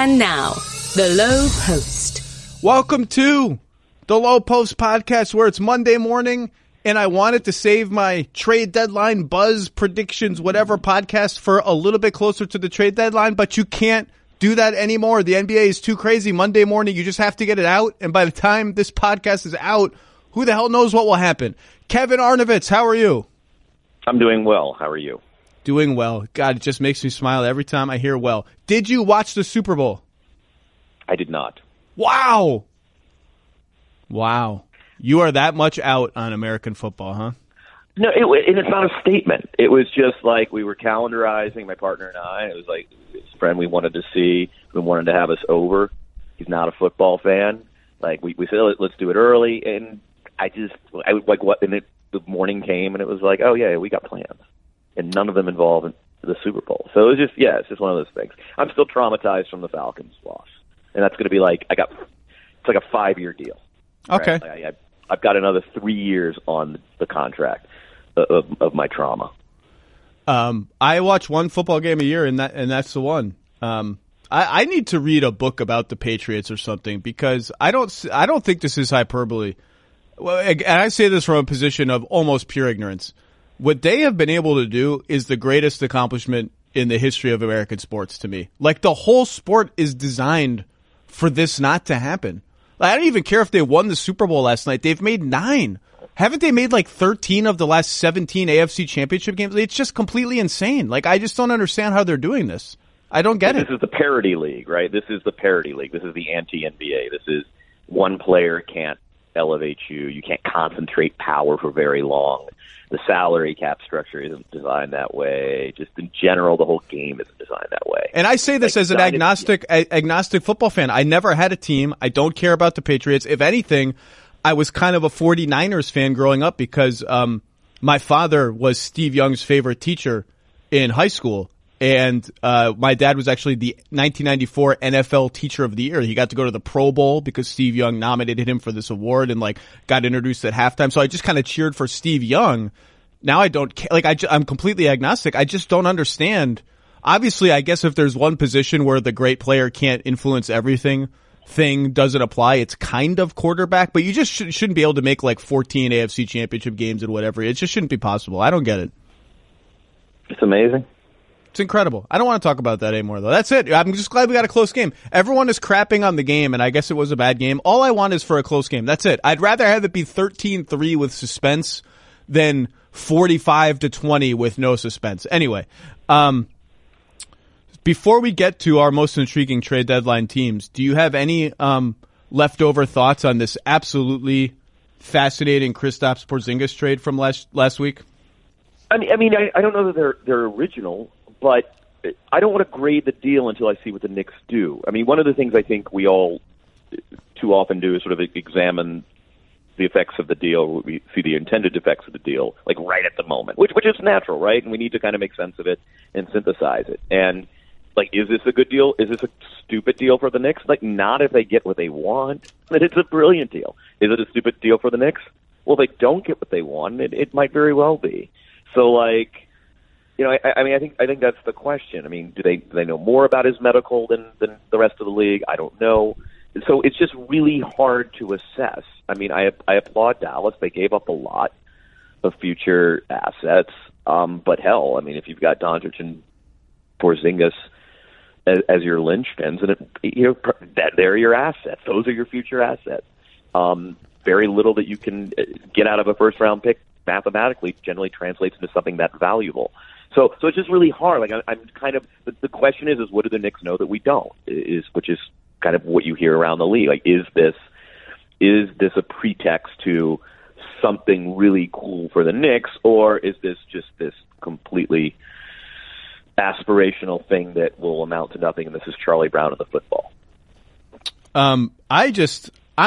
And now, the Lowe Post. Welcome to the Lowe Post podcast, where it's Monday morning and I wanted to save my trade deadline buzz predictions, whatever podcast for a little bit closer to the trade deadline, but you can't do that anymore. The NBA is too crazy. Monday morning, you just have to get it out. And by the time this podcast is out, who the hell knows what will happen? Kevin Arnovitz, how are you? I'm doing well. How are you? Doing well. God, it just makes me smile every time I hear well. Did you watch the Super Bowl? I did not. Wow. Wow. You are that much out on American football, huh? No, and it's not a statement. It was just like we were calendarizing, my partner and I. It was like this friend we wanted to see, who wanted to have us over. He's not a football fan. Like we said, let's do it early. And I was like, what? And the morning came, and it was like, oh yeah, we got plans, and none of them involved the Super Bowl. So it was just, it's just one of those things. I'm still traumatized from the Falcons loss, and that's going to be like it's like a 5-year deal. Okay, right? I've got another 3 years on the contract of my trauma. I watch one football game a year, and that's the one. I need to read a book about the Patriots or something, because I don't think this is hyperbole. Well, and I say this from a position of almost pure ignorance. What they have been able to do is the greatest accomplishment in the history of American sports to me. Like, the whole sport is designed for this not to happen. Like, I don't even care if they won the Super Bowl last night. They've made 9. Haven't they made like 13 of the last 17 AFC championship games? It's just completely insane. Like, I just don't understand how they're doing this. I don't get it. This is the parity league, right? This is the parity league. This is the anti-NBA. This is one player can't elevate you. You can't concentrate power for very long. The salary cap structure isn't designed that way. Just in general, the whole game isn't designed that way. And I say this as an agnostic football fan. I never had a team. I don't care about the Patriots. If anything, I was kind of a 49ers fan growing up, because my father was Steve Young's favorite teacher in high school. And my dad was actually the 1994 NFL Teacher of the Year. He got to go to the Pro Bowl because Steve Young nominated him for this award, and like got introduced at halftime. So I just kind of cheered for Steve Young. Now I don't care. Like, I'm completely agnostic. I just don't understand. Obviously, I guess if there's one position where the great player can't influence everything, thing doesn't apply. It's kind of quarterback, but you just shouldn't be able to make like 14 AFC championship games and whatever. It just shouldn't be possible. I don't get it. It's amazing. It's incredible. I don't want to talk about that anymore, though. That's it. I'm just glad we got a close game. Everyone is crapping on the game, and I guess it was a bad game. All I want is for a close game. That's it. I'd rather have it be 13-3 with suspense than 45-20 with no suspense. Anyway, before we get to our most intriguing trade deadline teams, do you have any leftover thoughts on this absolutely fascinating Kristaps Porzingis trade from last week? I mean, I don't know that they're original, but I don't want to grade the deal until I see what the Knicks do. I mean, one of the things I think we all too often do is sort of examine the effects of the deal. We see the intended effects of the deal, like right at the moment, which is natural, right? And we need to kind of make sense of it and synthesize it. And like, is this a good deal? Is this a stupid deal for the Knicks? Like, not if they get what they want. But it's a brilliant deal. Is it a stupid deal for the Knicks? Well, if they don't get what they want, it might very well be. So, like, you know, I think that's the question. I mean, do they know more about his medical than the rest of the league? I don't know. So it's just really hard to assess. I mean, I applaud Dallas. They gave up a lot of future assets. But hell, I mean, if you've got Doncic and Porzingis as your linchpins, and they're your assets. Those are your future assets. Very little that you can get out of a first round pick mathematically generally translates into something that valuable. So it's just really hard. Like, I'm kind of, the question is what do the Knicks know that we don't? Which is kind of what you hear around the league. Like, is this a pretext to something really cool for the Knicks, or is this just this completely aspirational thing that will amount to nothing, and this is Charlie Brown and the football? I'm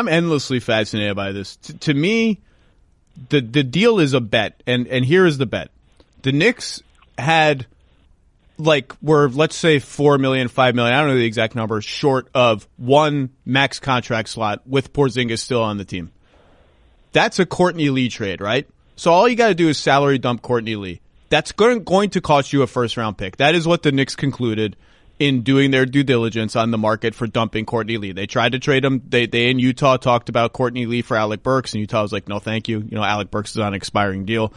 endlessly fascinated by this. To me, the deal is a bet, and here is the bet. The Knicks had, let's say $4 million, $5 million, I don't know the exact number, short of one max contract slot with Porzingis still on the team. That's a Courtney Lee trade, right? So all you got to do is salary dump Courtney Lee. That's going to cost you a first round pick. That is what the Knicks concluded in doing their due diligence on the market for dumping Courtney Lee. They tried to trade him. They in Utah talked about Courtney Lee for Alec Burks, and Utah was like, no, thank you. Alec Burks is on an expiring deal.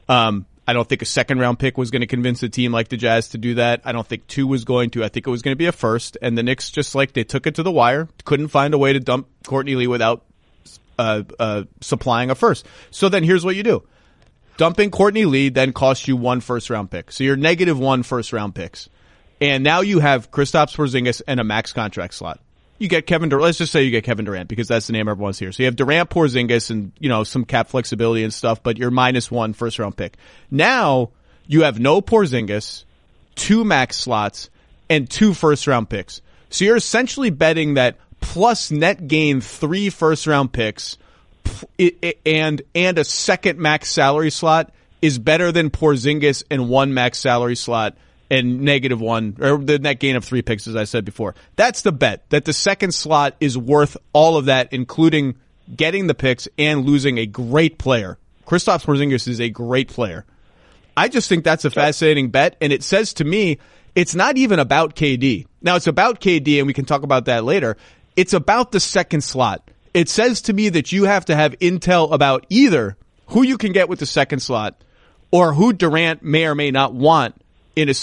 I don't think a second-round pick was going to convince a team like the Jazz to do that. I don't think 2 was going to. I think it was going to be a first, and the Knicks they took it to the wire, couldn't find a way to dump Courtney Lee without supplying a first. So then here's what you do. Dumping Courtney Lee then costs you 1 first-round pick. So you're -1 first-round picks. And now you have Kristaps Porzingis and a max contract slot. You get Kevin Durant. Let's just say you get Kevin Durant because that's the name everyone's here. So you have Durant, Porzingis, and some cap flexibility and stuff, but you're -1 first-round pick. Now you have no Porzingis, 2 max slots, and 2 first-round picks. So you're essentially betting that plus net gain 3 first-round picks and a second max salary slot is better than Porzingis and 1 max salary slot and -1, or the net gain of 3 picks, as I said before. That's the bet, that the second slot is worth all of that, including getting the picks and losing a great player. Kristaps Porzingis is a great player. I just think that's a fascinating bet, and it says to me, it's not even about KD. Now, it's about KD, and we can talk about that later. It's about the second slot. It says to me that you have to have intel about either who you can get with the second slot or who Durant may or may not want in a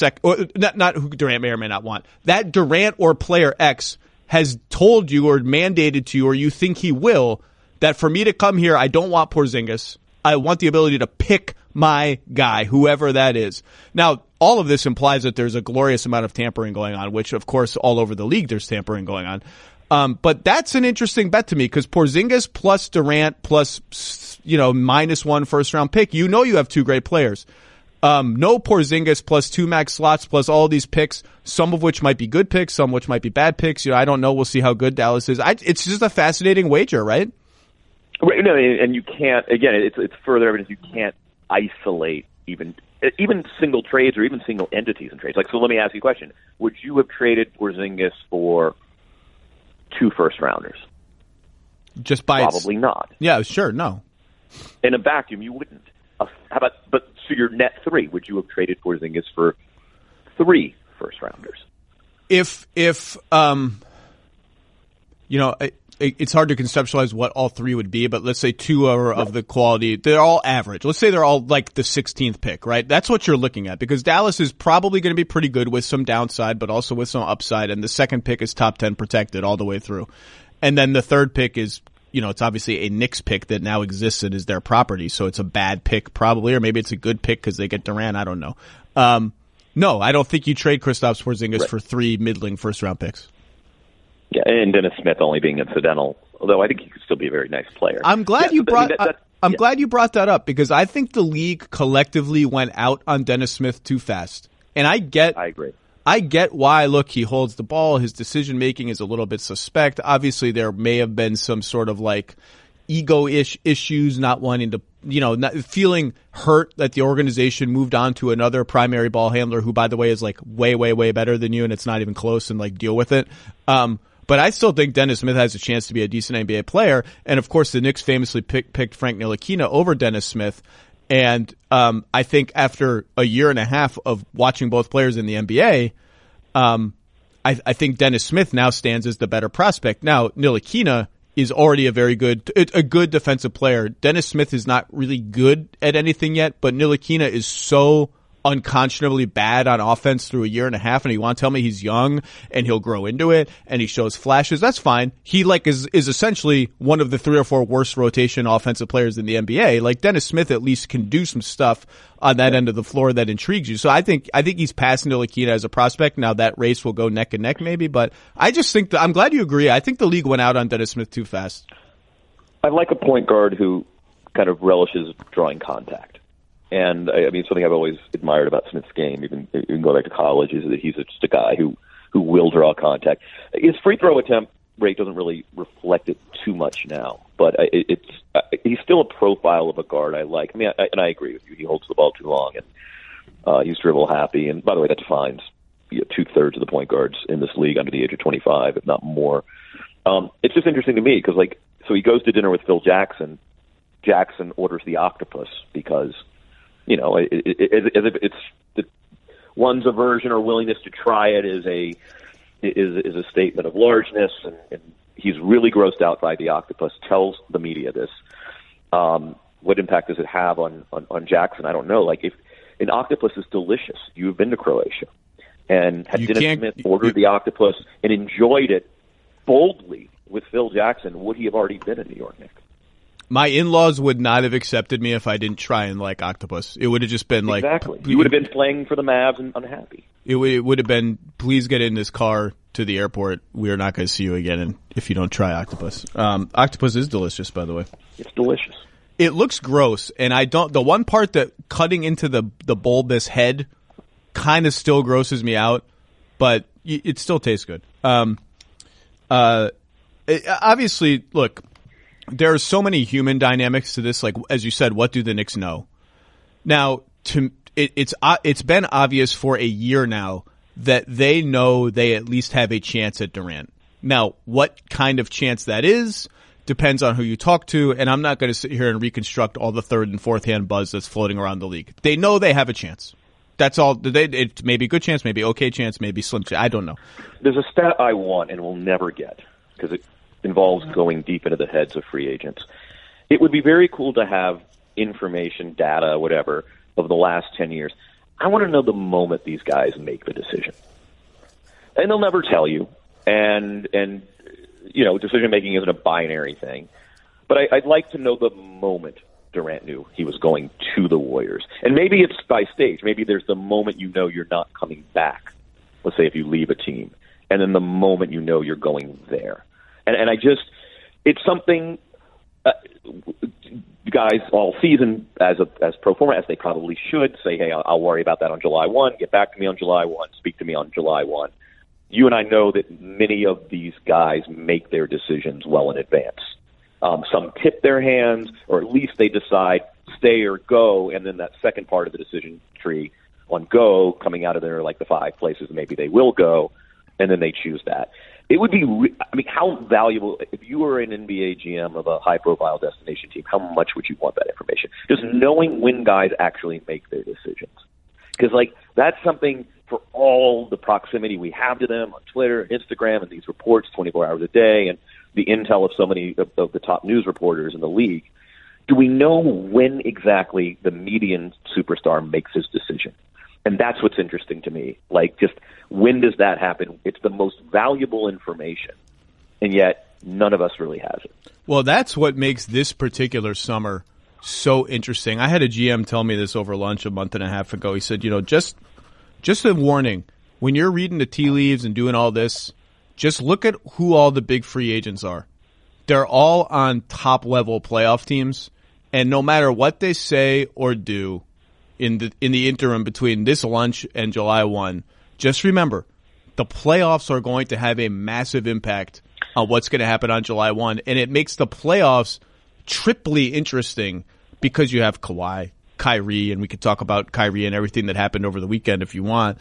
not who Durant may or may not want. That Durant or player X has told you or mandated to you, or you think he will, that for me to come here, I don't want Porzingis. I want the ability to pick my guy, whoever that is. Now, all of this implies that there's a glorious amount of tampering going on, which, of course, all over the league there's tampering going on. But that's an interesting bet to me because Porzingis plus Durant plus, -1 first-round pick, you have 2 great players. No Porzingis plus 2 max slots plus all these picks, some of which might be good picks, some of which might be bad picks. I don't know. We'll see how good Dallas is. It's just a fascinating wager, right? Right. No, and you can't. Again, it's further evidence you can't isolate even single trades or even single entities in trades. So let me ask you a question: would you have traded Porzingis for 2 first-rounders? Just by probably not. Yeah, sure. No. In a vacuum, you wouldn't. So your net 3, would you have traded Porzingis for 3 first-rounders? It's hard to conceptualize what all 3 would be, but let's say 2 are of the quality. They're all average. Let's say they're all like the 16th pick, right? That's what you're looking at because Dallas is probably going to be pretty good with some downside, but also with some upside. And the second pick is top 10 protected all the way through. And then the third pick is, it's obviously a Knicks pick that now exists and is their property. So it's a bad pick probably, or maybe it's a good pick because they get Durant. I don't know. No, I don't think you trade Kristaps Porzingis for 3 middling first-round picks. Yeah, and Dennis Smith only being incidental, although I think he could still be a very nice player. I'm glad you brought that up because I think the league collectively went out on Dennis Smith too fast. And I agree. I get why, look, he holds the ball. His decision-making is a little bit suspect. Obviously, there may have been some sort of ego-ish issues, not wanting to, not feeling hurt that the organization moved on to another primary ball handler who, by the way, is way, way, way better than you and it's not even close and deal with it. But I still think Dennis Smith has a chance to be a decent NBA player. And of course, the Knicks famously picked Frank Ntilikina over Dennis Smith. And I think after a year and a half of watching both players in the NBA, I think Dennis Smith now stands as the better prospect. Now, Ntilikina is already a good defensive player. Dennis Smith is not really good at anything yet, but Ntilikina is so unconscionably bad on offense through a year and a half, and you want to tell me he's young and he'll grow into it and he shows flashes, that's fine. He is essentially one of the 3 or 4 worst rotation offensive players in the NBA. Dennis Smith at least can do some stuff on that end of the floor that intrigues you. So I think he's passing Ntilikina as a prospect. Now that race will go neck and neck maybe, but I just think I'm glad you agree. I think the league went out on Dennis Smith too fast. I like a point guard who kind of relishes drawing contact. And something I've always admired about Smith's game, even going back to college, is that he's just a guy who will draw contact. His free throw attempt rate doesn't really reflect it too much now, but he's still a profile of a guard I like. And I agree with you. He holds the ball too long, and he's dribble happy. And by the way, that defines 2/3 of the point guards in this league under the age of 25, if not more. It's just interesting to me because, so he goes to dinner with Phil Jackson. Jackson orders the octopus because, as if it's one's aversion or willingness to try it is a statement of largeness, and he's really grossed out by the octopus. Tells the media this. What impact does it have on Jackson? I don't know. Like, if an octopus is delicious, you've been to Croatia, and had Dennis Smith ordered the octopus and enjoyed it boldly with Phil Jackson, would he have already been in New York, Nick? My in-laws would not have accepted me if I didn't try and like octopus. It would have just been like... Exactly. You would have been playing for the Mavs and unhappy. It would have been, please get in this car to the airport. We are not going to see you again if you don't try octopus. Octopus is delicious, by the way. It's delicious. It looks gross, and the one part that cutting into the bulbous head kind of still grosses me out, but it still tastes good. Obviously, look, there are so many human dynamics to this. Like, as you said, what do the Knicks know? Now, it's been obvious for a year now that they know they at least have a chance at Durant. Now, what kind of chance that is depends on who you talk to, and I'm not going to sit here and reconstruct all the third and fourth hand buzz that's floating around the league. They know they have a chance. That's all. It may be a good chance, maybe okay chance, maybe slim chance. I don't know. There's a stat I want and will never get because it involves going deep into the heads of free agents. It would be very cool to have information, data, whatever, of the last 10 years. I want to know the moment these guys make the decision. And they'll never tell you. And you know, decision-making isn't a binary thing. But I'd like to know the moment Durant knew he was going to the Warriors. And maybe it's by stage. Maybe there's the moment you know you're not coming back. Let's say if you leave a team. And then the moment you know you're going there. And I just, it's something guys all season as pro forma, as they probably should, say, hey, I'll worry about that on July 1, get back to me on July 1, speak to me on July 1. You and I know that many of these guys make their decisions well in advance. Some tip their hands, or at least they decide stay or go, and then that second part of the decision tree on go, coming out of there like the 5 places maybe they will go, and then they choose that. It would be, I mean, how valuable, if you were an NBA GM of a high-profile destination team, how much would you want that information? Just knowing when guys actually make their decisions. Because, like, that's something for all the proximity we have to them on Twitter and Instagram and these reports 24 hours a day and the intel of so many of the top news reporters in the league. Do we know when exactly the median superstar makes his decision? And that's what's interesting to me. Like, just when does that happen? It's the most valuable information, and yet none of us really has it. Well, that's what makes this particular summer so interesting. I had a GM tell me this over lunch a month and a half ago. He said, you know, just a warning, when you're reading the tea leaves and doing all this, just look at who all the big free agents are. They're all on top-level playoff teams, and no matter what they say or do in the interim between this lunch and July 1, just remember, the playoffs are going to have a massive impact on what's going to happen on July 1, and it makes the playoffs triply interesting because you have Kawhi, Kyrie, and we could talk about Kyrie and everything that happened over the weekend if you want,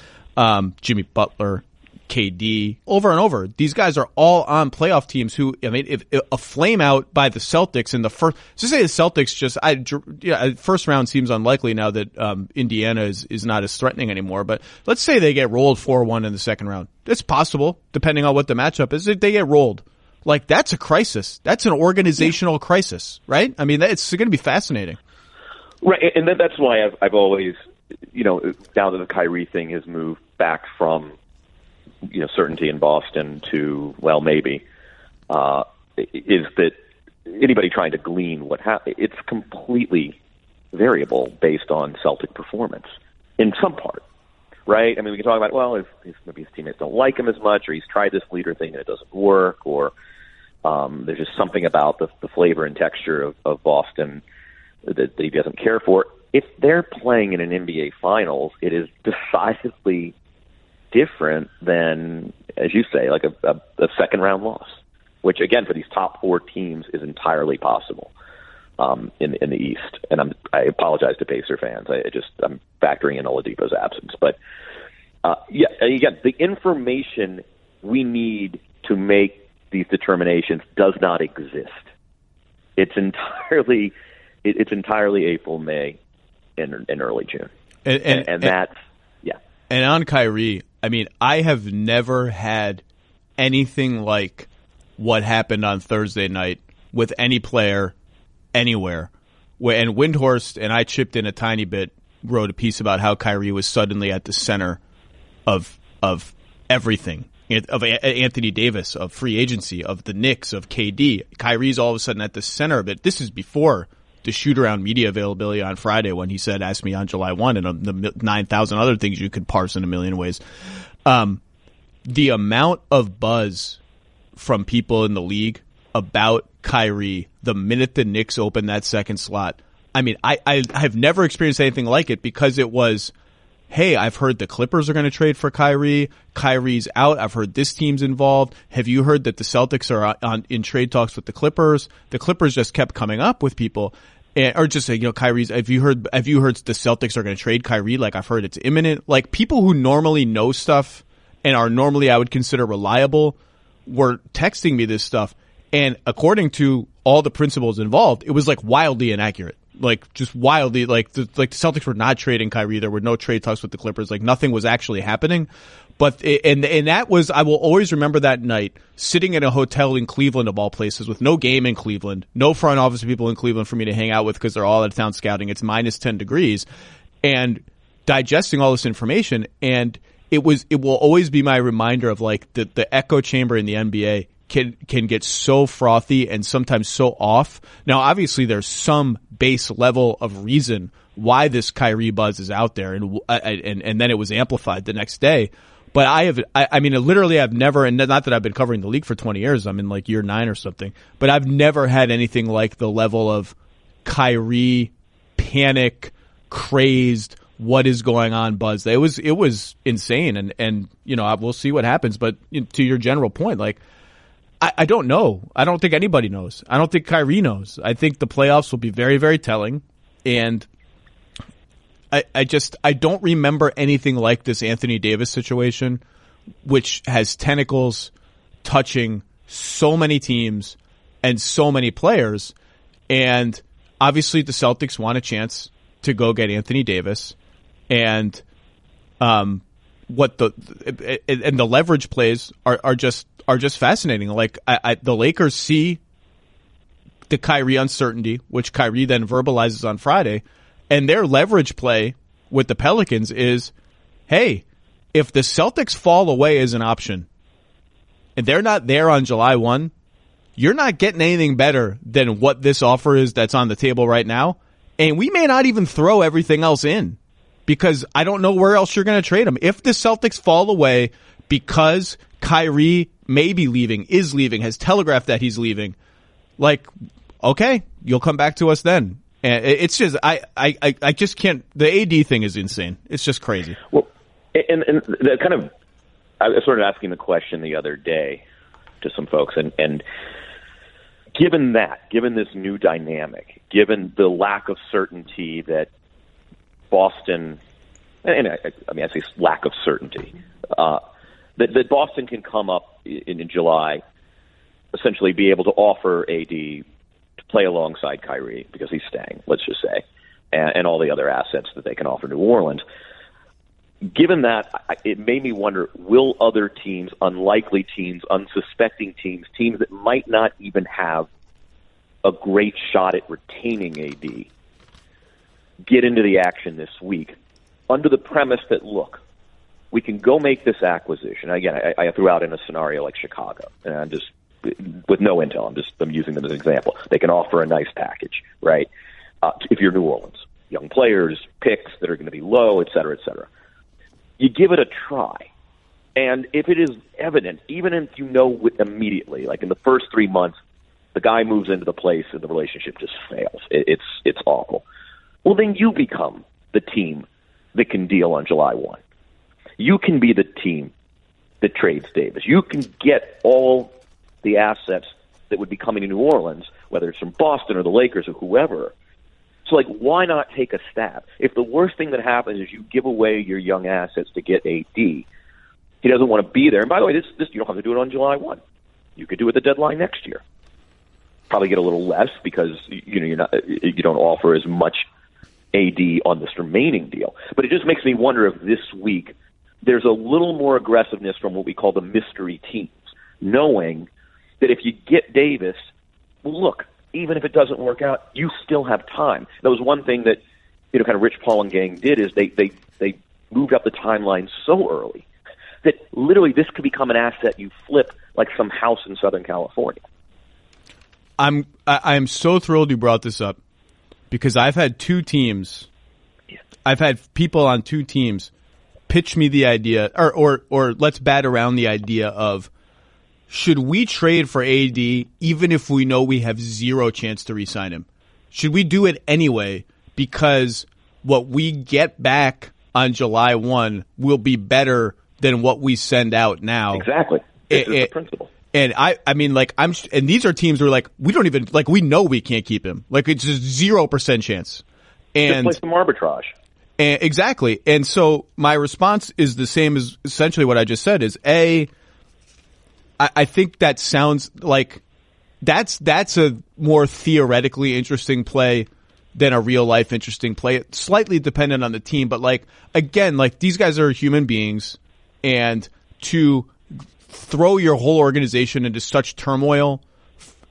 Jimmy Butler, KD, over and over. These guys are all on playoff teams who, I mean, if a flame out by the Celtics in the first, to say the Celtics first round seems unlikely now that Indiana is not as threatening anymore, but let's say they get rolled 4-1 in the second round. It's possible, depending on what the matchup is, if they get rolled. Like, that's a crisis. That's an organizational crisis, right? I mean, it's going to be fascinating. Right, and that's why I've always, you know, now that the Kyrie thing has moved back from, you know, certainty in Boston to, well, maybe, is that anybody trying to glean what happened, it's completely variable based on Celtic performance in some part, right? I mean, we can talk about, well, if maybe his teammates don't like him as much, or he's tried this leader thing and it doesn't work, or there's just something about the flavor and texture of Boston that he doesn't care for. If they're playing in an NBA Finals, it is decisively different than, as you say, like a second-round loss, which, again, for these top 4 teams is entirely possible in the East. And I apologize to Pacer fans. I'm factoring in Oladipo's absence. But, yeah, again, the information we need to make these determinations does not exist. It's entirely April, May, and early June. And that's, yeah. And on Kyrie, I mean, I have never had anything like what happened on Thursday night with any player anywhere. And Windhorst and I chipped in a tiny bit, wrote a piece about how Kyrie was suddenly at the center of everything, of Anthony Davis, of free agency, of the Knicks, of KD. Kyrie's all of a sudden at the center of it. This is before the shoot-around media availability on Friday when he said, ask me on July 1, and the 9,000 other things you could parse in a million ways. The amount of buzz from people in the league about Kyrie the minute the Knicks opened that second slot, I mean, I've never experienced anything like it, because it was, hey, I've heard the Clippers are going to trade for Kyrie. Kyrie's out. I've heard this team's involved. Have you heard that the Celtics are in trade talks with the Clippers? The Clippers just kept coming up with people, or just say, Kyrie's. Have you heard the Celtics are going to trade Kyrie? Like, I've heard it's imminent. Like, people who normally know stuff and are normally, I would consider, reliable, were texting me this stuff. And according to all the principals involved, it was like wildly inaccurate. Like, just wildly, like the Celtics were not trading Kyrie. There were no trade talks with the Clippers. Like, nothing was actually happening. But, and that was, I will always remember that night, sitting in a hotel in Cleveland, of all places, with no game in Cleveland, no front office people in Cleveland for me to hang out with because they're all out of town scouting. It's minus 10 degrees, and digesting all this information. And it will always be my reminder of, like, the echo chamber in the NBA can get so frothy and sometimes so off. Now, obviously, there's some base level of reason why this Kyrie buzz is out there, and then it was amplified the next day. But I mean, literally, I've never, and not that I've been covering the league for 20 years. I'm in like year 9 or something, but I've never had anything like the level of Kyrie panic, crazed, what is going on buzz. It was insane, and we'll see what happens. But to your general point, like, I don't know. I don't think anybody knows. I don't think Kyrie knows. I think the playoffs will be very, very telling. And I don't remember anything like this Anthony Davis situation, which has tentacles touching so many teams and so many players. And obviously the Celtics want a chance to go get Anthony Davis. And the leverage plays are just fascinating. Like, the Lakers see the Kyrie uncertainty, which Kyrie then verbalizes on Friday, and their leverage play with the Pelicans is, hey, if the Celtics fall away as an option and they're not there on July 1, you're not getting anything better than what this offer is that's on the table right now. And we may not even throw everything else in, because I don't know where else you're going to trade him. If the Celtics fall away because Kyrie may be leaving, is leaving, has telegraphed that he's leaving, like, okay, you'll come back to us then. And it's just, I just can't, the AD thing is insane. It's just crazy. Well, and the kind of, I was sort of asking the question the other day to some folks, and given this new dynamic, given the lack of certainty that Boston, and I say lack of certainty, that Boston can come up in July, essentially be able to offer AD to play alongside Kyrie because he's staying, let's just say, and all the other assets that they can offer New Orleans. Given that, it made me wonder, will other teams, unlikely teams, unsuspecting teams that might not even have a great shot at retaining AD, get into the action this week under the premise that, look, we can go make this acquisition. Again, I threw out in a scenario like Chicago, and I'm just, with no intel, I'm using them as an example. They can offer a nice package, right? If you're New Orleans, young players, picks that are going to be low, et cetera, et cetera. You give it a try. And if it is evident, even if you know immediately, like in the first 3 months, the guy moves into the place and the relationship just fails. It's awful. Well, then you become the team that can deal on July 1. You can be the team that trades Davis. You can get all the assets that would be coming to New Orleans, whether it's from Boston or the Lakers or whoever. So, like, why not take a stab? If the worst thing that happens is you give away your young assets to get AD, he doesn't want to be there. And by the way, this you don't have to do it on July 1. You could do it at the deadline next year. Probably get a little less because you don't offer as much AD on this remaining deal. But it just makes me wonder if this week there's a little more aggressiveness from what we call the mystery teams, knowing that if you get Davis, well, look, even if it doesn't work out, you still have time. That was one thing that, kind of Rich Paul and gang did, is they moved up the timeline so early that literally this could become an asset you flip like some house in Southern California. I'm so thrilled you brought this up, because I've had two teams. I've had people on two teams pitch me the idea, or let's bat around the idea of, should we trade for AD even if we know we have zero chance to re-sign him? Should we do it anyway because what we get back on July 1 will be better than what we send out now? Exactly. This is the principle. And and these are teams who are like, we don't even, like, we know we can't keep him. Like, it's just 0% chance. And just play some arbitrage. Exactly. And so my response is the same as essentially what I just said, is I think that sounds like that's a more theoretically interesting play than a real life interesting play. It's slightly dependent on the team, but again, these guys are human beings, and to throw your whole organization into such turmoil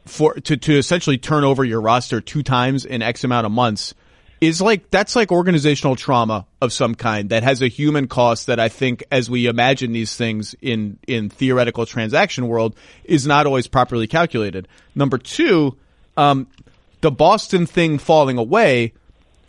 to essentially turn over your roster 2 times in X amount of months is that's organizational trauma of some kind that has a human cost that I think, as we imagine these things in theoretical transaction world, is not always properly calculated. Number 2, the Boston thing falling away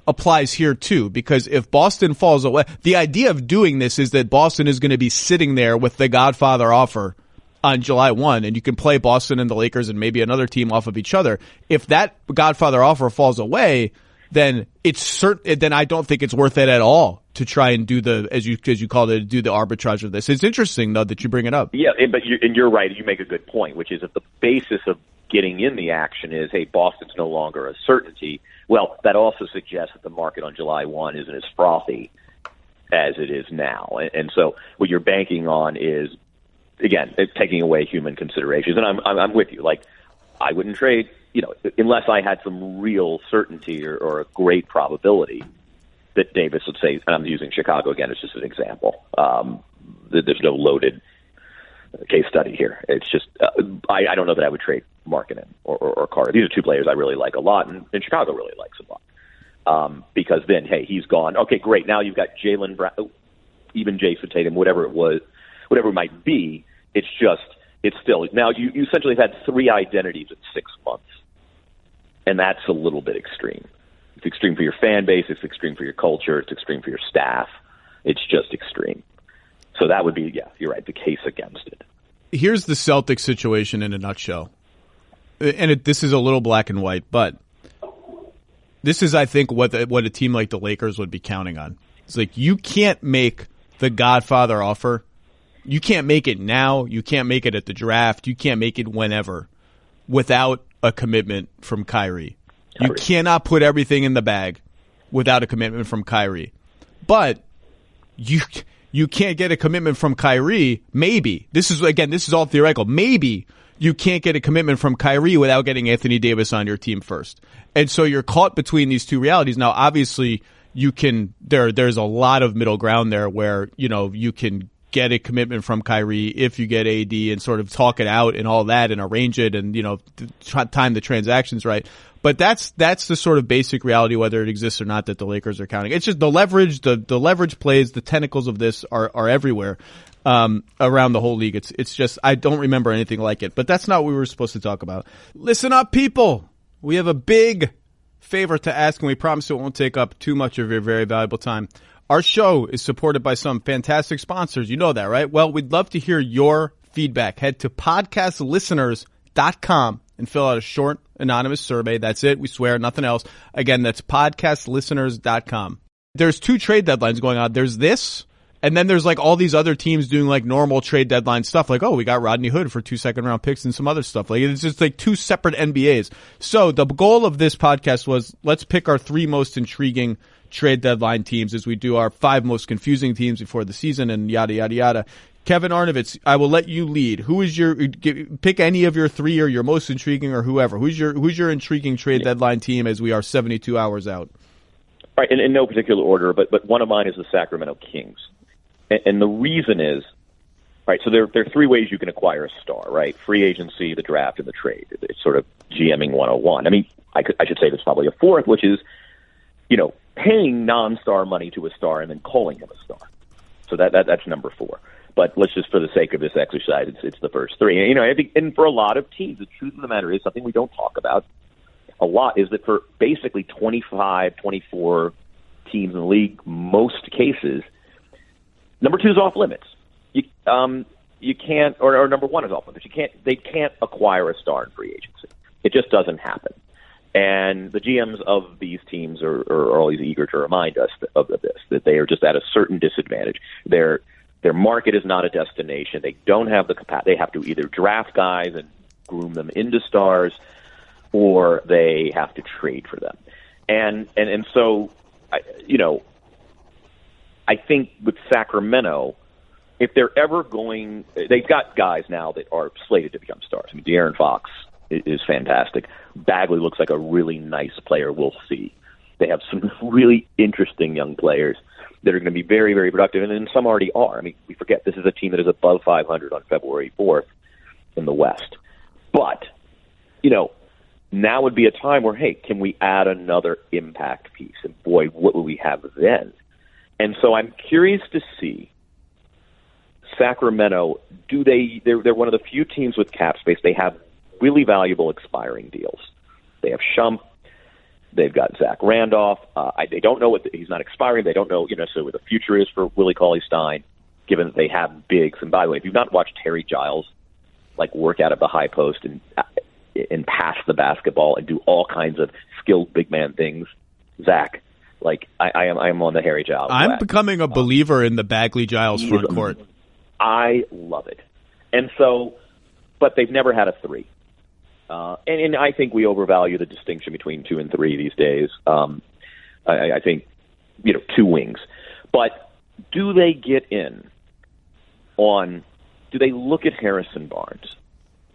applies here too, because if Boston falls away, the idea of doing this is that Boston is going to be sitting there with the Godfather offer on July 1, and you can play Boston and the Lakers and maybe another team off of each other. If that Godfather offer falls away, then then I don't think it's worth it at all to try and do the, as you called it, do the arbitrage of this. It's interesting though that you bring it up. Yeah, but you're right. You make a good point, which is if the basis of getting in the action is, hey, Boston's no longer a certainty. Well, that also suggests that the market on July 1 isn't as frothy as it is now, and so what you're banking on is, again, taking away human considerations. And I'm with you. I wouldn't trade, unless I had some real certainty or a great probability that Davis would say, and I'm using Chicago again as just an example. There's no loaded case study here. It's just, I don't know that I would trade Markkanen or Carter. These are 2 players I really like a lot, and Chicago really likes a lot. Because then, hey, he's gone. Okay, great. Now you've got Jaylen Brown, even Jason Tatum, whatever it might be. It's still, now you essentially have had 3 identities in 6 months. And that's a little bit extreme. It's extreme for your fan base. It's extreme for your culture. It's extreme for your staff. It's just extreme. So that would be, yeah, you're right, the case against it. Here's the Celtics situation in a nutshell. And this is a little black and white, but this is, I think, what a team like the Lakers would be counting on. It's like, you can't make the Godfather offer. You can't make it now. You can't make it at the draft. You can't make it whenever without a commitment from Kyrie. You cannot put everything in the bag without a commitment from Kyrie. But you can't get a commitment from Kyrie. Maybe. This is all theoretical. Maybe you can't get a commitment from Kyrie without getting Anthony Davis on your team first. And so you're caught between these 2 realities. Now, obviously, there's a lot of middle ground there where, you can get a commitment from Kyrie if you get AD and sort of talk it out and all that and arrange it and, time the transactions right. But that's the sort of basic reality, whether it exists or not, that the Lakers are counting. It's just the leverage, the leverage plays, the tentacles of this are everywhere, around the whole league. It's just, I don't remember anything like it, but that's not what we were supposed to talk about. Listen up, people. We have a big favor to ask, and we promise it won't take up too much of your very valuable time. Our show is supported by some fantastic sponsors. You know that, right? Well, we'd love to hear your feedback. Head to podcastlisteners.com and fill out a short, anonymous survey. That's it. We swear, nothing else. Again, that's podcastlisteners.com. There's 2 trade deadlines going on. There's this, and then there's all these other teams doing normal trade deadline stuff. We got Rodney Hood for 2 second-round picks and some other stuff. It's just 2 separate NBAs. So the goal of this podcast was, let's pick our 3 most intriguing trade deadline teams as we do our 5 most confusing teams before the season and yada, yada, yada. Kevin Arnovitz, I will let you lead. Who is pick any of your 3 or your most intriguing or whoever. Who's your intriguing trade deadline team as we are 72 hours out? All right, in no particular order, but one of mine is the Sacramento Kings. And the reason is, right, so there are three ways you can acquire a star, right? Free agency, the draft, and the trade. It's sort of GMing 101. I mean, I should say there's probably a fourth, which is, paying non-star money to a star and then calling him a star. So that's number 4. But let's just, for the sake of this exercise, it's the first three. And, I think, and for a lot of teams, the truth of the matter is, something we don't talk about a lot is that for basically 25, 24 teams in the league, most cases, number 2 is off limits. You can't, or number 1 is off limits. They can't acquire a star in free agency. It just doesn't happen. And the GMs of these teams are always eager to remind us of this, that they are just at a certain disadvantage. Their market is not a destination. They don't have the capacity. They have to either draft guys and groom them into stars, or they have to trade for them. And so, I think with Sacramento, if they're ever going, they've got guys now that are slated to become stars. I mean, De'Aaron Fox is fantastic. Bagley looks like a really nice player. We'll see. They have some really interesting young players that are going to be very, very productive, and then some already are. I mean, we forget this is a team that is above 500 on February 4th in the West. But, now would be a time where, hey, can we add another impact piece? And boy, what will we have then? And so I'm curious to see Sacramento, they're one of the few teams with cap space. They have really valuable expiring deals. They have Shump. They've got Zach Randolph. They don't know he's not expiring. They don't know, so what the future is for Willie Cauley-Stein, given that they have bigs. And by the way, if you've not watched Terry Giles, work out of the high post and pass the basketball and do all kinds of skilled big man things, Zach, I am on the Harry Giles. I'm becoming a believer in the Bagley Giles front court. I love it. And so, but they've never had a 3. And I think we overvalue the distinction between 2 and 3 these days. I think, 2 wings. But do they get in on, do they look at Harrison Barnes?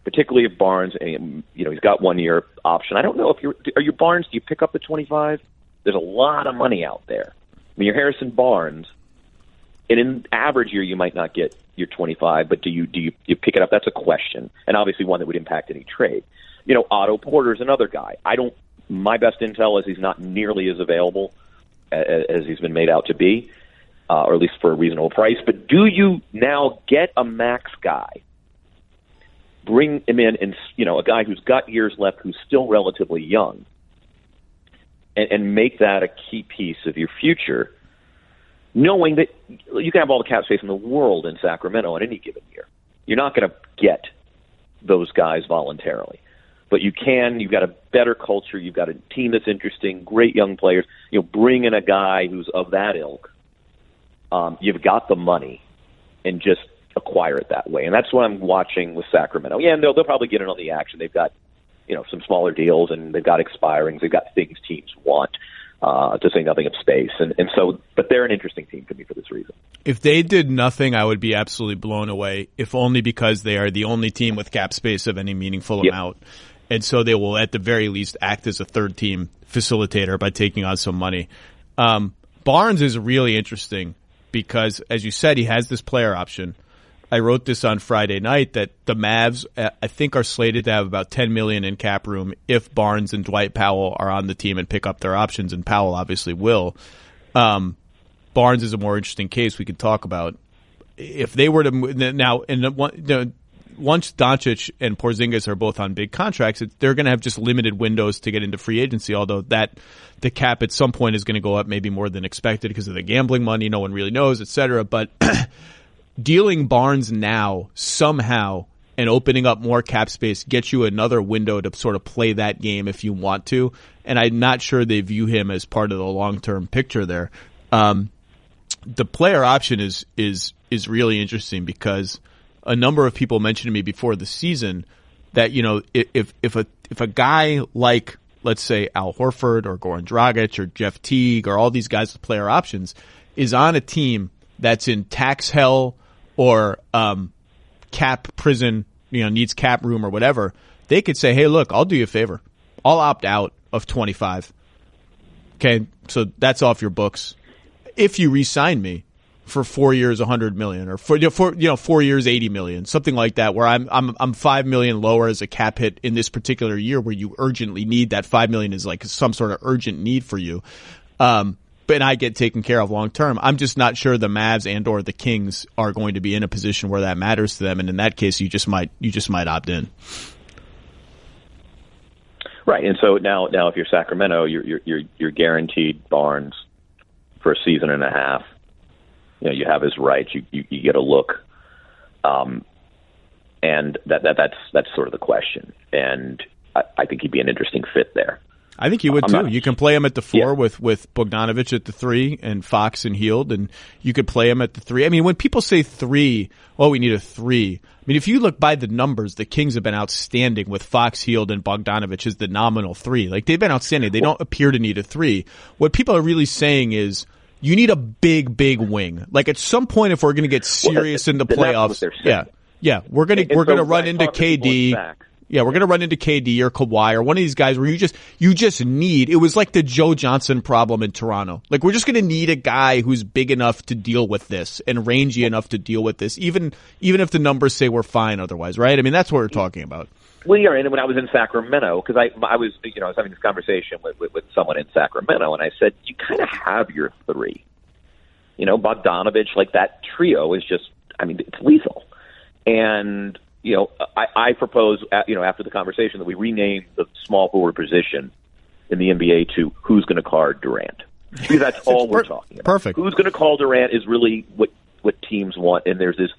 Particularly if Barnes, he's got 1 year option. I don't know are you Barnes, do you pick up the 25? There's a lot of money out there. I mean, you're Harrison Barnes, and in average year you might not get your 25, but do you pick it up? That's a question, and obviously one that would impact any trade. Otto Porter's another guy. My best intel is he's not nearly as available as he's been made out to be, or at least for a reasonable price. But do you now get a max guy, bring him in, and a guy who's got years left, who's still relatively young, and make that a key piece of your future, knowing that you can have all the cap space in the world in Sacramento in any given year. You're not going to get those guys voluntarily. But you can. You've got a better culture. You've got a team that's interesting, great young players. Bring in a guy who's of that ilk. You've got the money, and just acquire it that way. And that's what I'm watching with Sacramento. Yeah, and they'll probably get in on the action. They've got some smaller deals, and they've got expirings. They've got things teams want, to say nothing of space. And so, but they're an interesting team to me for this reason. If they did nothing, I would be absolutely blown away, if only because they are the only team with cap space of any meaningful amount. And so they will, at the very least, act as a third-team facilitator by taking on some money. Barnes is really interesting because, as you said, he has this player option. I wrote this on Friday night that the Mavs, I think, are slated to have about $10 million in cap room if Barnes and Dwight Powell are on the team and pick up their options, and Powell obviously will. Barnes is a more interesting case we could talk about. If they were to now, once Doncic and Porzingis are both on big contracts, they're going to have just limited windows to get into free agency, although the cap at some point is going to go up maybe more than expected because of the gambling money. No one really knows, et cetera. But dealing Barnes now somehow and opening up more cap space gets you another window to sort of play that game if you want to. And I'm not sure they view him as part of the long-term picture there. The player option is really interesting because a number of people mentioned to me before the season that, if a guy like, let's say, Al Horford or Goran Dragic or Jeff Teague or all these guys with player options is on a team that's in tax hell or cap prison, needs cap room or whatever, they could say, hey, look, I'll do you a favor. I'll opt out of 25. Okay, so that's off your books. If you re-sign me, for 4 years, 100 million, or for 4 years, 80 million, something like that, where I'm 5 million lower as a cap hit in this particular year where you urgently need that 5 million is like some sort of urgent need for you. But I get taken care of long term. I'm just not sure the Mavs and or the Kings are going to be in a position where that matters to them. And in that case, you just might opt in. Right. And so now if you're Sacramento, you're guaranteed Barnes for a season and a half. You have his rights. You get a look, and that's sort of the question. And I think he'd be an interesting fit there. I think he would too. You can play him at the 4 with Bogdanovich at the 3 and Fox and Hield, and you could play him at the 3. I mean, when people say 3, we need a 3. I mean, if you look by the numbers, the Kings have been outstanding with Fox, Hield, and Bogdanovich as the nominal 3. Like, they've been outstanding. They don't appear to need a 3. What people are really saying is, you need a big wing. Like, at some point, if we're going to get serious in the playoffs, we're going to run into KD. Yeah, we're going to run into KD or Kawhi or one of these guys where you just need. It was like the Joe Johnson problem in Toronto. Like, we're just going to need a guy who's big enough to deal with this and rangy enough to deal with this, even if the numbers say we're fine otherwise, right? I mean, that's what we're talking about. Well, yeah, and when I was in Sacramento, because I was having this conversation with someone in Sacramento, and I said, you kind of have your 3. Bogdanovich, like that trio is just, it's lethal. And, I propose, after the conversation that we rename the small forward position in the NBA to who's going to guard Durant. Because that's all we're talking about. Perfect. Who's going to call Durant is really what teams want, and there's this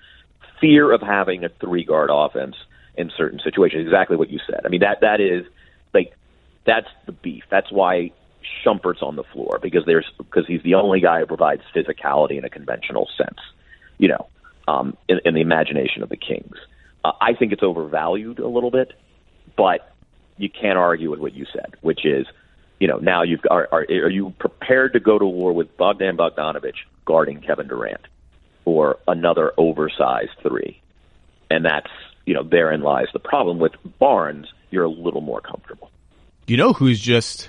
fear of having a 3-guard offense in certain situations. Exactly what you said. I mean, that is like, that's the beef. That's why Shumpert's on the floor, because he's the only guy who provides physicality in a conventional sense, in the imagination of the Kings. I think it's overvalued a little bit, but you can't argue with what you said, which is, now are you prepared to go to war with Bogdanovich guarding Kevin Durant or another oversized 3? And that's, therein lies the problem. With Barnes, you're a little more comfortable. Who's just,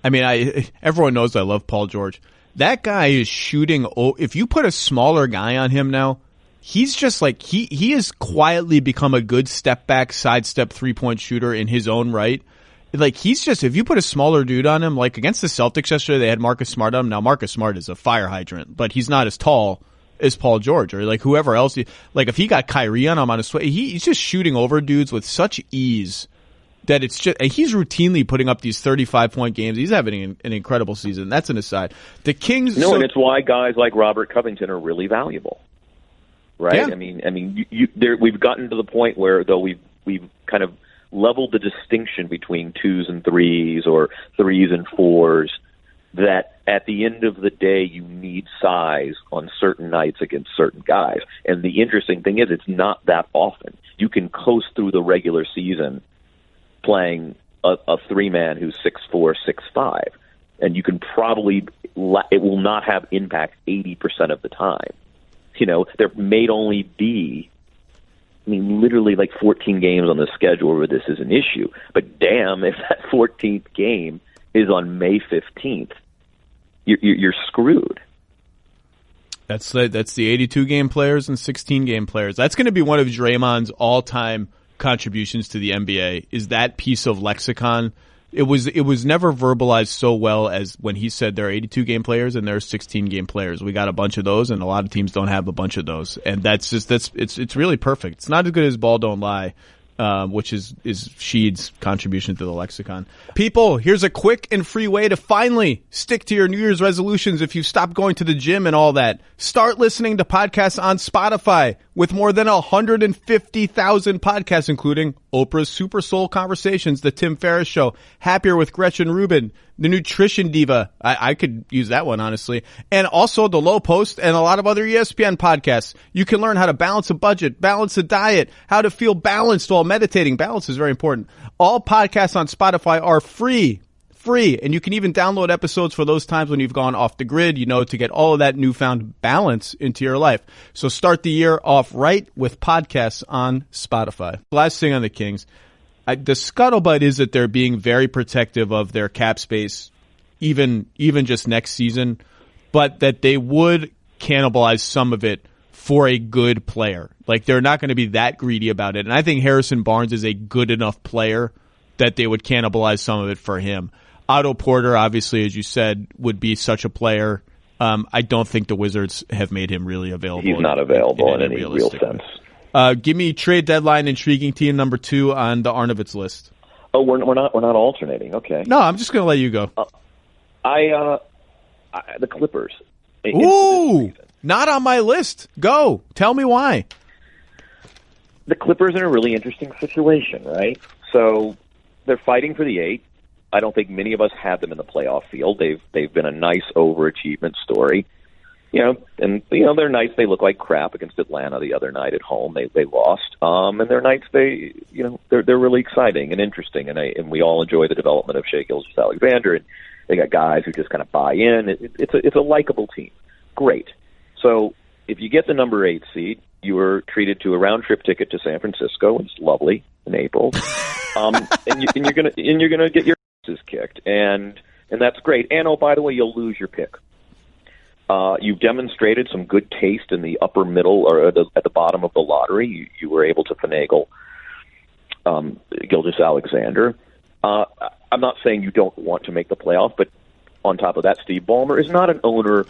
everyone knows I love Paul George. That guy is shooting. If you put a smaller guy on him now, he's just like, he has quietly become a good step back, sidestep 3-point shooter in his own right. Like, he's just, if you put a smaller dude on him, like against the Celtics yesterday, they had Marcus Smart on him. Now, Marcus Smart is a fire hydrant, but he's not as tall as Paul George or like whoever else. Like, if he got Kyrie on him on a sway, he's just shooting over dudes with such ease that it's just, he's routinely putting up these 35-point games. He's having an incredible season. That's an aside. The Kings. No, and it's why guys like Robert Covington are really valuable. Right? Yeah. We've gotten to the point where, though, we've kind of leveled the distinction between 2s and 3s or 3s and 4s, that at the end of the day, you need size on certain nights against certain guys. And the interesting thing is, it's not that often. You can coast through the regular season playing a 3-man who's 6'4", 6'5", and you can probably, it will not have impact 80% of the time. There may only be, literally like 14 games on the schedule where this is an issue. But damn, if that 14th game is on May 15th, you're screwed. That's the 82-game players and 16-game players. That's going to be one of Draymond's all-time contributions to the NBA, is that piece of lexicon. It was never verbalized so well as when he said there are 82-game players and there are 16-game players. We got a bunch of those, and a lot of teams don't have a bunch of those. And it's really perfect. It's not as good as Ball Don't Lie, which is Sheed's contribution to the lexicon. People, here's a quick and free way to finally stick to your New Year's resolutions if you've stopped going to the gym and all that. Start listening to podcasts on Spotify with more than 150,000 podcasts, including Oprah's Super Soul Conversations, The Tim Ferriss Show, Happier with Gretchen Rubin, The Nutrition Diva. I could use that one, honestly. And also The Lowe Post and a lot of other ESPN podcasts. You can learn how to balance a budget, balance a diet, how to feel balanced while meditating. Balance is very important. All podcasts on Spotify are free. And you can even download episodes for those times when you've gone off the grid, to get all of that newfound balance into your life. So start the year off right with podcasts on Spotify. Last thing on the Kings. The scuttlebutt is that they're being very protective of their cap space, even just next season, but that they would cannibalize some of it for a good player. Like, they're not going to be that greedy about it. And I think Harrison Barnes is a good enough player that they would cannibalize some of it for him. Otto Porter, obviously, as you said, would be such a player. I don't think the Wizards have made him really available. He's not available in any real sense. Give me trade deadline intriguing team number 2 on the Arnovitz list. Oh, we're not alternating. Okay. No, I'm just going to let you go. The Clippers. Ooh, not on my list. Go. Tell me why. The Clippers are in a really interesting situation, right? So they're fighting for the 8. I don't think many of us had them in the playoff field. They've been a nice overachievement story. They're nights they look like crap against Atlanta the other night at home. They lost. And their nights they're really exciting and interesting, and we all enjoy the development of Shai Gilgeous-Alexander, and they got guys who just kind of buy in. It's a likable team. Great. So if you get the number 8 seed, you were treated to a round trip ticket to San Francisco. It's lovely in April, and you're gonna get your asses kicked, and that's great. And oh, by the way, you'll lose your pick. You've demonstrated some good taste in the upper middle or at the bottom of the lottery. You were able to finagle Gilgeous-Alexander. I'm not saying you don't want to make the playoff, but on top of that, Steve Ballmer is not an owner,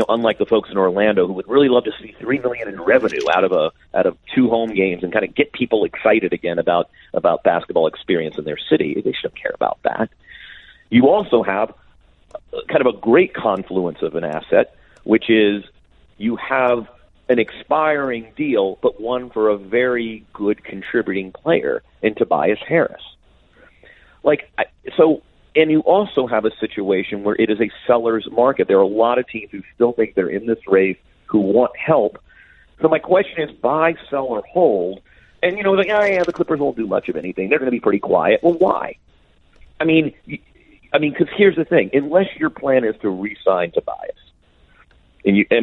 unlike the folks in Orlando who would really love to see $3 million in revenue out of 2 home games and kind of get people excited again about basketball experience in their city. They shouldn't care about that. You also have kind of a great confluence of an asset, which is you have an expiring deal, but one for a very good contributing player in Tobias Harris. And you also have a situation where it is a seller's market. There are a lot of teams who still think they're in this race who want help. So my question is, buy, sell, or hold. And, the Clippers won't do much of anything. They're going to be pretty quiet. Well, why? I mean, because here's the thing: unless your plan is to re-sign Tobias,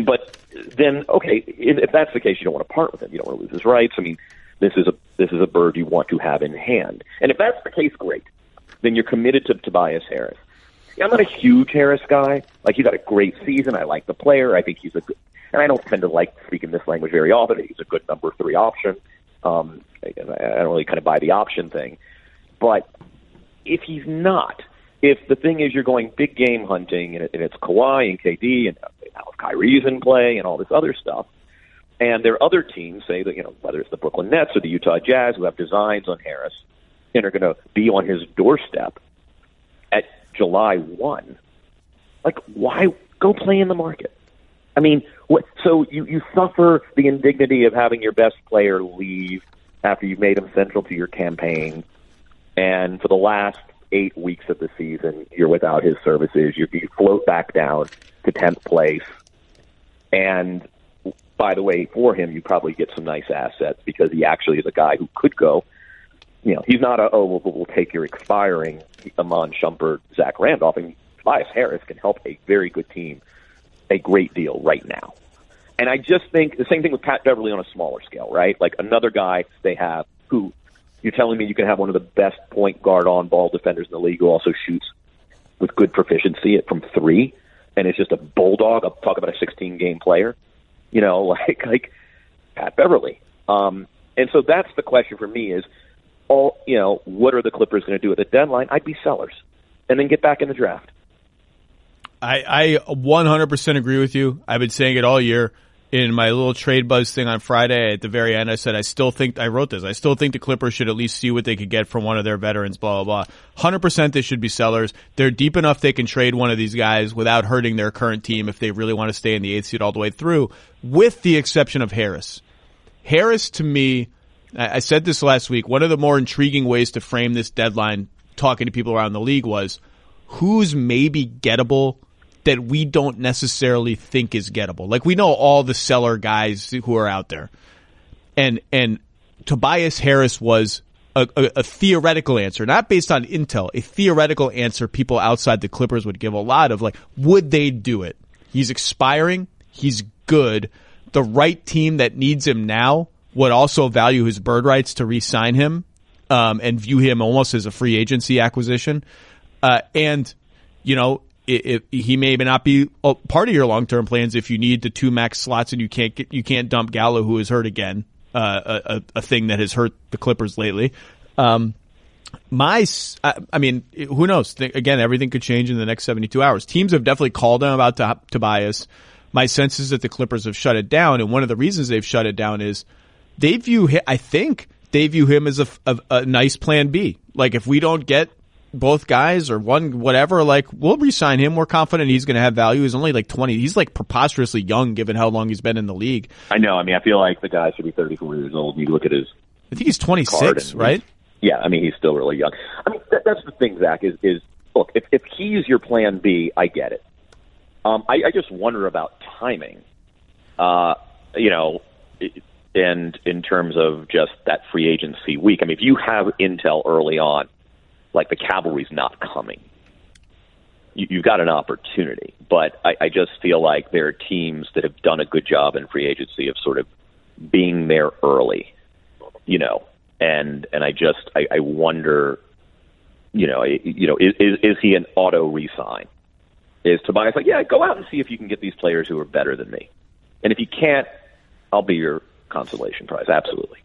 but then okay, if that's the case, you don't want to part with him. You don't want to lose his rights. I mean, this is a bird you want to have in hand. And if that's the case, great. Then you're committed to Tobias Harris. I'm not a huge Harris guy. Like, he's had a great season. I like the player. I think he's a good, and I don't tend to like speaking this language very often. He's a good number 3 option. I don't really kind of buy the option thing. But if he's not, if the thing is you're going big game hunting and it's Kawhi and KD and now Kyrie's in play and all this other stuff, and there are other teams, say that, whether it's the Brooklyn Nets or the Utah Jazz, who have designs on Harris and are going to be on his doorstep at July 1, why go play in the market? I mean, what? So you suffer the indignity of having your best player leave after you've made him central to your campaign, and for the last 8 weeks of the season, you're without his services. You float back down to 10th place, and by the way, for him, you probably get some nice assets because he actually is a guy who could go. He's not we'll take your expiring Iman Shumpert, Zach Randolph, and Tobias Harris can help a very good team a great deal right now. And I just think the same thing with Pat Beverly on a smaller scale, right? Like another guy they have who you're telling me you can have one of the best point guard on ball defenders in the league who also shoots with good proficiency from 3, and is just a bulldog. I'll talk about a 16-game player, like Pat Beverly. And so that's the question for me is, what are the Clippers going to do at the deadline? I'd be sellers and then get back in the draft. I 100% agree with you. I've been saying it all year. In my little trade buzz thing on Friday, at the very end, I said, I still think the Clippers should at least see what they could get from one of their veterans, blah, blah, blah. 100% they should be sellers. They're deep enough they can trade one of these guys without hurting their current team if they really want to stay in the 8th seed all the way through, with the exception of Harris. Harris, to me, I said this last week, one of the more intriguing ways to frame this deadline, talking to people around the league, was who's maybe gettable that we don't necessarily think is gettable. Like, we know all the seller guys who are out there. And Tobias Harris was a theoretical answer, not based on intel, a theoretical answer people outside the Clippers would give a lot of, like, would they do it? He's expiring. He's good. The right team that needs him now would also value his bird rights to re-sign him, and view him almost as a free agency acquisition. And he may not be a part of your long-term plans if you need the 2 max slots and you can't dump Gallo, who is hurt again, a thing that has hurt the Clippers lately. I mean, who knows? Again, everything could change in the next 72 hours. Teams have definitely called him about Tobias. My sense is that the Clippers have shut it down, and one of the reasons they've shut it down is they view him as a nice plan B. Like, if we don't get both guys or one, whatever, like, we'll re-sign him. We're confident he's going to have value. He's only like 20. He's like preposterously young given how long he's been in the league. I know. I mean, I feel like the guy should be 34 years old. You look at his I think he's 26, right? Yeah, I mean, he's still really young. I mean, that's the thing, Zach, is look, if he's your plan B, I get it. I just wonder about timing, and in terms of just that free agency week. I mean, if you have intel early on, like the cavalry's not coming, you've got an opportunity. But I just feel like there are teams that have done a good job in free agency of sort of being there early, and I wonder, is he an auto re-sign? Is Tobias like, yeah, go out and see if you can get these players who are better than me, and if you can't, I'll be your consolation prize. Absolutely,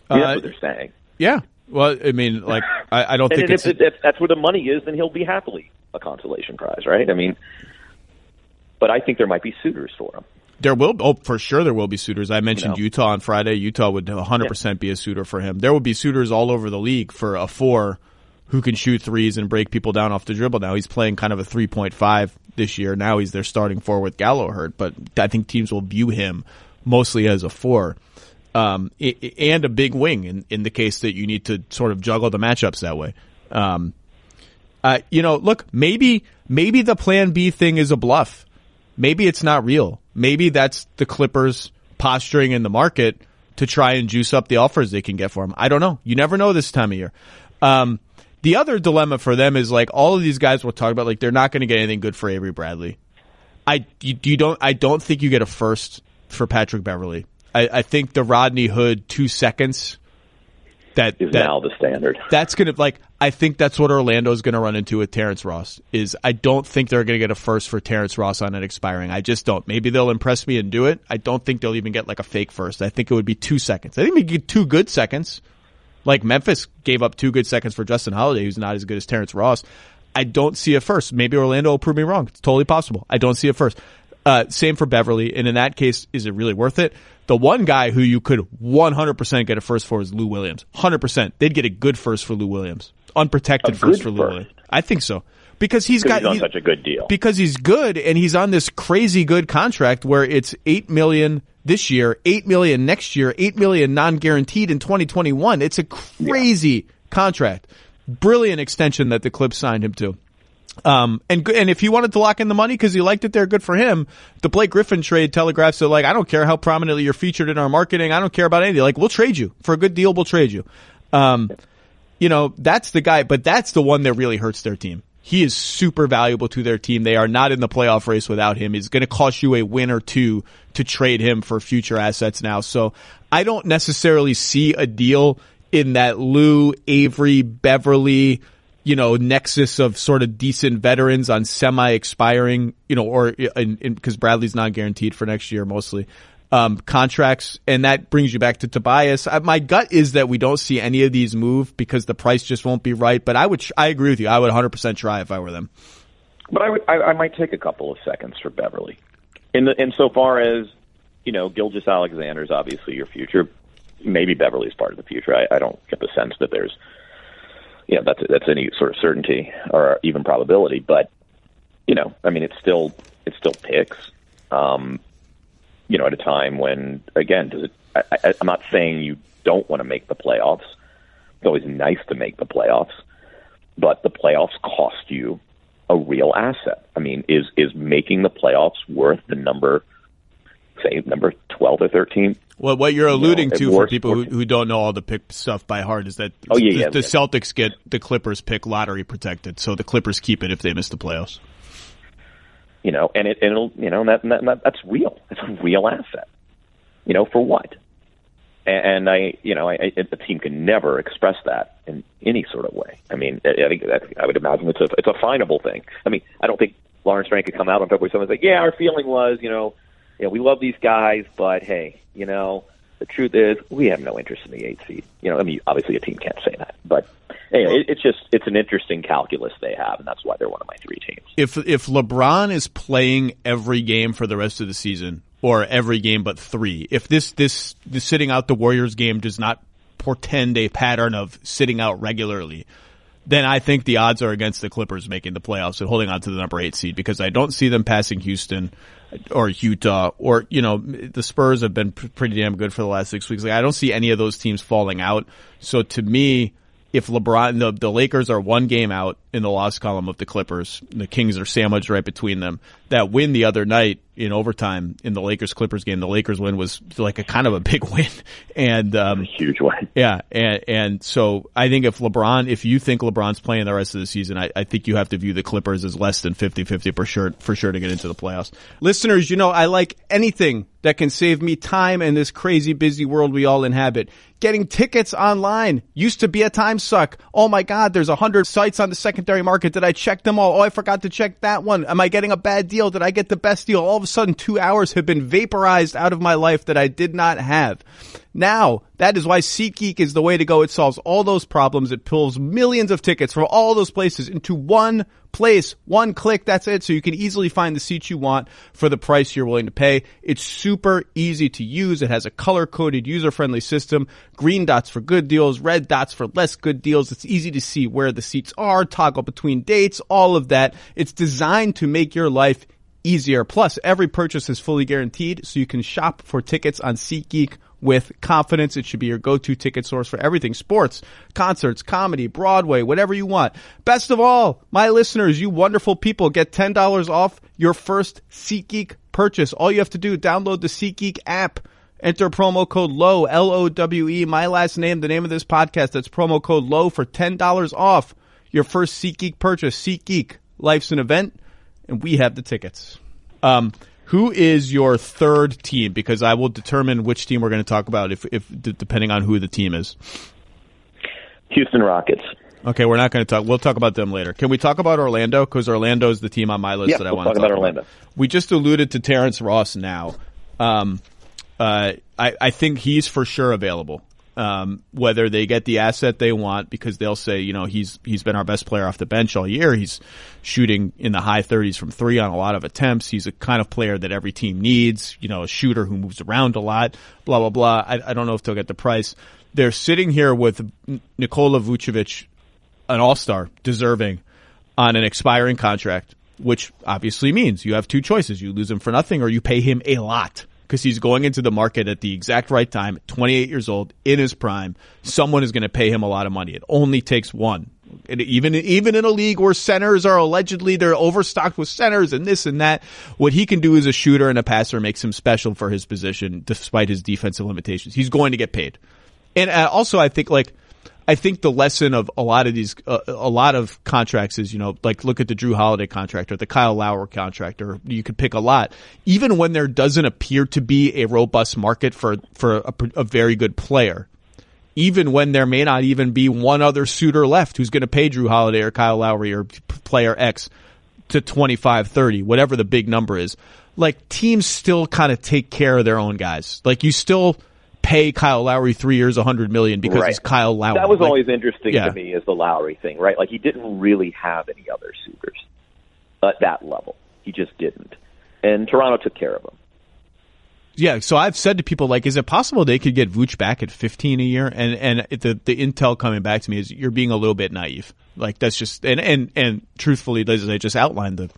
that's what they're saying. Yeah. Well, I mean, like, I don't think if that's where the money is, then he'll be happily a consolation prize, right? I mean, but I think there might be suitors for him. There will, for sure there will be suitors. I mentioned Utah on Friday. Utah would 100% be a suitor for him. There will be suitors all over the league for a 4 who can shoot threes and break people down off the dribble. Now he's playing kind of a 3.5 this year. Now he's their starting 4 with Gallo hurt, but I think teams will view him mostly as a 4. And a big wing in the case that you need to sort of juggle the matchups that way. Look, maybe the plan B thing is a bluff. Maybe it's not real. Maybe that's the Clippers posturing in the market to try and juice up the offers they can get for him. I don't know. You never know this time of year. The other dilemma for them is, like, all of these guys we'll talk about, like, they're not going to get anything good for Avery Bradley. I don't think you get a first for Patrick Beverley. I think the Rodney Hood 2 seconds that now the standard. That's going to, like, I think that's what Orlando's going to run into with Terrence Ross. Is I don't think they're going to get a first for Terrence Ross on it expiring. I just don't. Maybe they'll impress me and do it. I don't think they'll even get like a fake first. I think it would be 2 seconds. I think we get 2 good seconds. Like Memphis gave up 2 good seconds for Justin Holiday, who's not as good as Terrence Ross. I don't see a first. Maybe Orlando will prove me wrong. It's totally possible. I don't see a first. Same for Beverly. And in that case, is it really worth it? The one guy who you could 100% get a first for is Lou Williams. 100%. They'd get a good first for Lou Williams. Unprotected first for Lou Williams. I think so. Because he's on such a good deal. Because he's good, and he's on this crazy good contract where it's $8 million this year, $8 million next year, $8 million non-guaranteed in 2021. It's a crazy contract. Brilliant extension that the Clips signed him to. And if he wanted to lock in the money because he liked it there, good for him. The Blake Griffin trade telegraphs it like, I don't care how prominently you're featured in our marketing. I don't care about anything. Like, we'll trade you for a good deal. We'll trade you. That's the guy, but that's the one that really hurts their team. He is super valuable to their team. They are not in the playoff race without him. It's going to cost you a win or two to trade him for future assets now. So I don't necessarily see a deal in that Lou, Avery, Beverly, nexus of sort of decent veterans on semi-expiring, or because Bradley's not guaranteed for next year mostly, contracts. And that brings you back to Tobias. My gut is that we don't see any of these move because the price just won't be right. But I agree with you. I would 100% try if I were them. But I might take a couple of seconds for Beverly. In so far as, Gilgeous Alexander's obviously your future. Maybe Beverly's part of the future. I don't get the sense that there's, that's any sort of certainty or even probability. But, it's still picks. At a time when, again, I'm not saying you don't want to make the playoffs. It's always nice to make the playoffs, but the playoffs cost you a real asset. I mean, is making the playoffs worth the number 12 or 13? Well, what you're alluding to for people who don't know all the pick stuff by heart is that the Celtics get the Clippers pick lottery protected, so the Clippers keep it if they miss the playoffs. That's real. It's a real asset. For what? And the team can never express that in any sort of way. I mean, I would imagine it's a finable thing. I mean, I don't think Lawrence Strang could come out on February 7th and say, yeah, our feeling was, we love these guys, but hey, the truth is we have no interest in the 8th seed. Obviously a team can't say that, but anyway, it's an interesting calculus they have, and that's why they're one of my 3 teams. If LeBron is playing every game for the rest of the season, or every game but 3, if this sitting out the Warriors game does not portend a pattern of sitting out regularly, then I think the odds are against the Clippers making the playoffs and holding on to the number 8 seed, because I don't see them passing Houston or Utah, or, the Spurs have been pretty damn good for the last 6 weeks. Like, I don't see any of those teams falling out. So to me, if LeBron, the Lakers are 1 game out in the loss column of the Clippers, the Kings are sandwiched right between them. That win the other night in overtime in the Lakers-Clippers game, the Lakers win was like a kind of a big win. And, a huge win. Yeah. And so I think if you think LeBron's playing the rest of the season, I think you have to view the Clippers as less than 50-50 for sure to get into the playoffs. Listeners, I like anything that can save me time in this crazy busy world we all inhabit. Getting tickets online used to be a time suck. Oh my God, there's 100 sites on the secondary market. Did I check them all? Oh, I forgot to check that one. Am I getting a bad deal? Did I get the best deal? All of a sudden, 2 hours have been vaporized out of my life that I did not have. Now, that is why SeatGeek is the way to go. It solves all those problems. It pulls millions of tickets from all those places into one place, one click. That's it. So you can easily find the seats you want for the price you're willing to pay. It's super easy to use. It has a color-coded, user-friendly system. Green dots for good deals, red dots for less good deals. It's easy to see where the seats are, toggle between dates, all of that. It's designed to make your life easier. Plus, every purchase is fully guaranteed, so you can shop for tickets on SeatGeek with confidence. It should be your go-to ticket source for everything: sports, concerts, comedy, Broadway, whatever you want. Best of all, my listeners, you wonderful people, get $10 off your first SeatGeek purchase. All you have to do, download the SeatGeek app, enter promo code Lowe, Lowe, my last name, the name of this podcast. That's promo code Lowe for $10 off your first SeatGeek purchase. SeatGeek, life's an event, and we have the tickets. Who is your third team? Because I will determine which team we're going to talk about if depending on who the team is. Houston Rockets. Okay, we're not going to talk. We'll talk about them later. Can we talk about Orlando? Because Orlando is the team on my list that I want to talk about. Orlando. We just alluded to Terrence Ross now. I think he's for sure available. Whether they get the asset they want, because they'll say, he's been our best player off the bench all year. He's shooting in the high 30s from 3 on a lot of attempts. He's a kind of player that every team needs, a shooter who moves around a lot, blah, blah, blah. I don't know if they'll get the price. They're sitting here with Nikola Vucevic, an all-star, deserving, on an expiring contract, which obviously means you have 2 choices. You lose him for nothing or you pay him a lot, because he's going into the market at the exact right time, 28 years old, in his prime. Someone is going to pay him a lot of money. It only takes one. And even in a league where centers are allegedly, they're overstocked with centers and this and that, what he can do as a shooter and a passer makes him special for his position, despite his defensive limitations. He's going to get paid. And also, I think the lesson of a lot of contracts is, look at the Drew Holiday contract or the Kyle Lowry contract, or you could pick a lot. Even when there doesn't appear to be a robust market for a very good player, even when there may not even be one other suitor left who's going to pay Drew Holiday or Kyle Lowry or player X to 25, 30, whatever the big number is, teams still kind of take care of their own guys. You still pay Kyle Lowry 3 years, $100 million because he's Kyle Lowry. That was always interesting to me, is the Lowry thing, right? He didn't really have any other suitors at that level. He just didn't. And Toronto took care of him. Yeah, so I've said to people, is it possible they could get Vooch back at 15 a year? And the intel coming back to me is you're being a little bit naive. That's just, and truthfully, as I just outlined,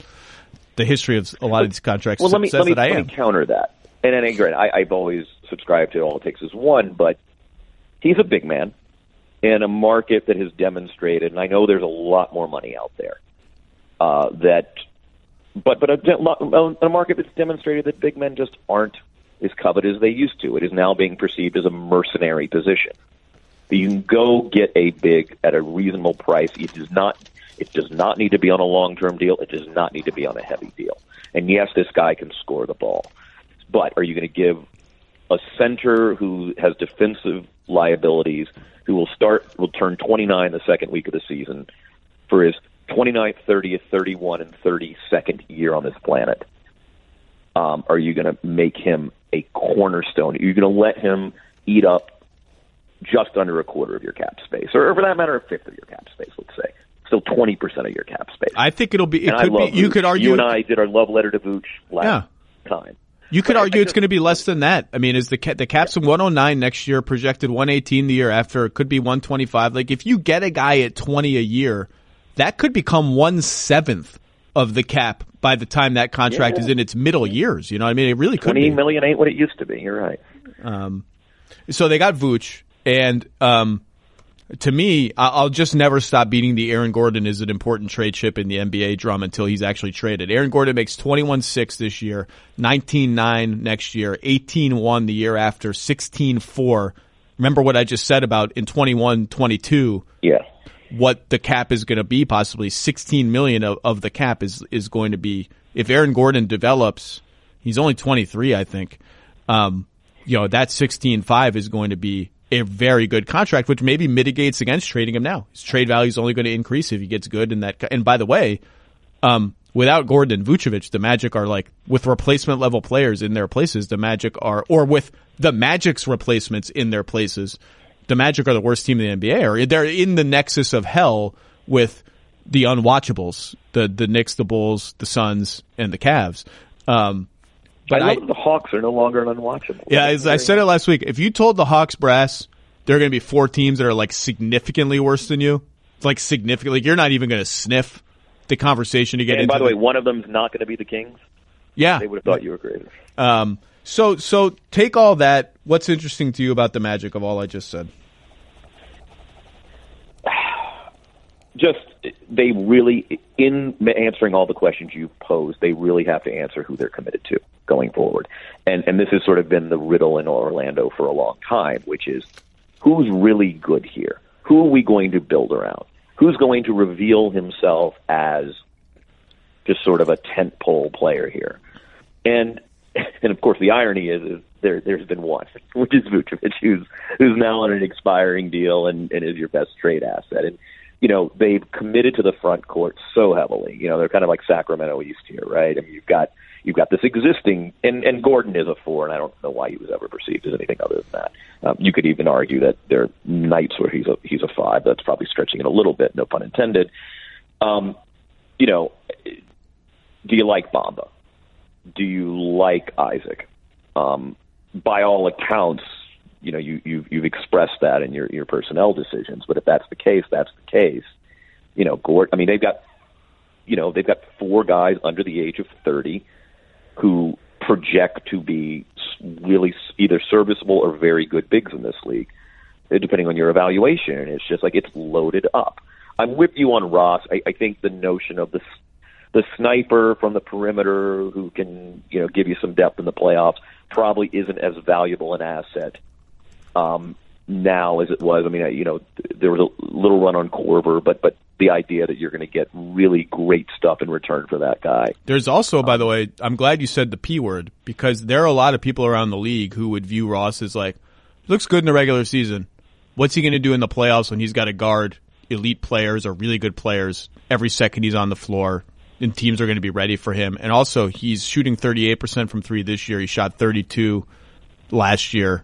the history of a lot of these contracts let me counter that. And again, I've always subscribed to all it takes is one, but he's a big man in a market that has demonstrated, and I know there's a lot more money out there, but a market that's demonstrated that big men just aren't as coveted as they used to. It is now being perceived as a mercenary position. You can go get a big at a reasonable price. It does not need to be on a long-term deal. It does not need to be on a heavy deal. And yes, this guy can score the ball. But are you going to give a center who has defensive liabilities, who will turn 29 the second week of the season for his 29th, 30th, 31, and 32nd year on this planet. Are you going to make him a cornerstone? Are you going to let him eat up just under a quarter of your cap space, or for that matter, a fifth of your cap space? Let's say still 20% of your cap space. I think it'll be. It and could be. You could argue. You and I did our love letter to Vooch last time. You could argue it's going to be less than that. I mean, is the cap's 109 next year, projected 118 the year after. It could be 125. Like if you get a guy at 20 a year, that could become 1/7 of the cap by the time that contract is in its middle years. You know what I mean? It really could be. $20 million ain't what it used to be. You're right. So they got Vooch, and to me, I'll just never stop beating the Aaron Gordon is an important trade chip in the NBA drum until he's actually traded. Aaron Gordon makes 21.6 this year, 19.9 next year, 18.1 the year after, 16.4. Remember what I just said about in 21-22? Yeah. What the cap is going to be, possibly 16 million of the cap is going to be, if Aaron Gordon develops, he's only 23, I think. That 16.5 is going to be a very good contract, which maybe mitigates against trading him now. His trade value is only going to increase if he gets good in that. And by the way, without Gordon and Vucevic, the Magic are like, with replacement level players in their places, the Magic are, or with the Magic's replacements in their places, the Magic are the worst team in the NBA, or they're in the nexus of hell with the unwatchables, the Knicks, the Bulls, the Suns, and the Cavs. But I love the Hawks are no longer an unwatchable. Yeah, as I said it last week, if you told the Hawks brass there are going to be 4 teams that are like significantly worse than you, like significantly, you're not even going to sniff the conversation to get into. And by the way, one of them's not going to be the Kings. Yeah. They would have thought you were great. So take all that. What's interesting to you about the Magic of all I just said? Just, they really, in answering all the questions you posed, they really have to answer who they're committed to going forward. And this has sort of been the riddle in Orlando for a long time, which is, who's really good here? Who are we going to build around? Who's going to reveal himself as just sort of a tentpole player here? And of course, the irony is there's been one, which is Vucevic, who's now on an expiring deal and is your best trade asset. And they've committed to the front court so heavily. They're kind of like Sacramento East here, right? I mean, you've got this existing, and Gordon is a 4, and I don't know why he was ever perceived as anything other than that. You could even argue that there are nights where he's a 5. That's probably stretching it a little bit, no pun intended. Do you like Bamba? Do you like Isaac? By all accounts, you've expressed that in your personnel decisions. But if that's the case, that's the case. Gordon. I mean, they've got 4 guys under the age of 30 who project to be really either serviceable or very good bigs in this league, depending on your evaluation. And it's just like it's loaded up. I'm with you on Ross. I think the notion of the sniper from the perimeter who can give you some depth in the playoffs probably isn't as valuable an asset now as it was. I mean, there was a little run on Korver, but the idea that you're going to get really great stuff in return for that guy. There's also, by the way, I'm glad you said the P word, because there are a lot of people around the league who would view Ross as like, looks good in the regular season. What's he going to do in the playoffs when he's got to guard elite players or really good players every second he's on the floor? And teams are going to be ready for him. And also, he's shooting 38% from 3 this year. He shot 32 last year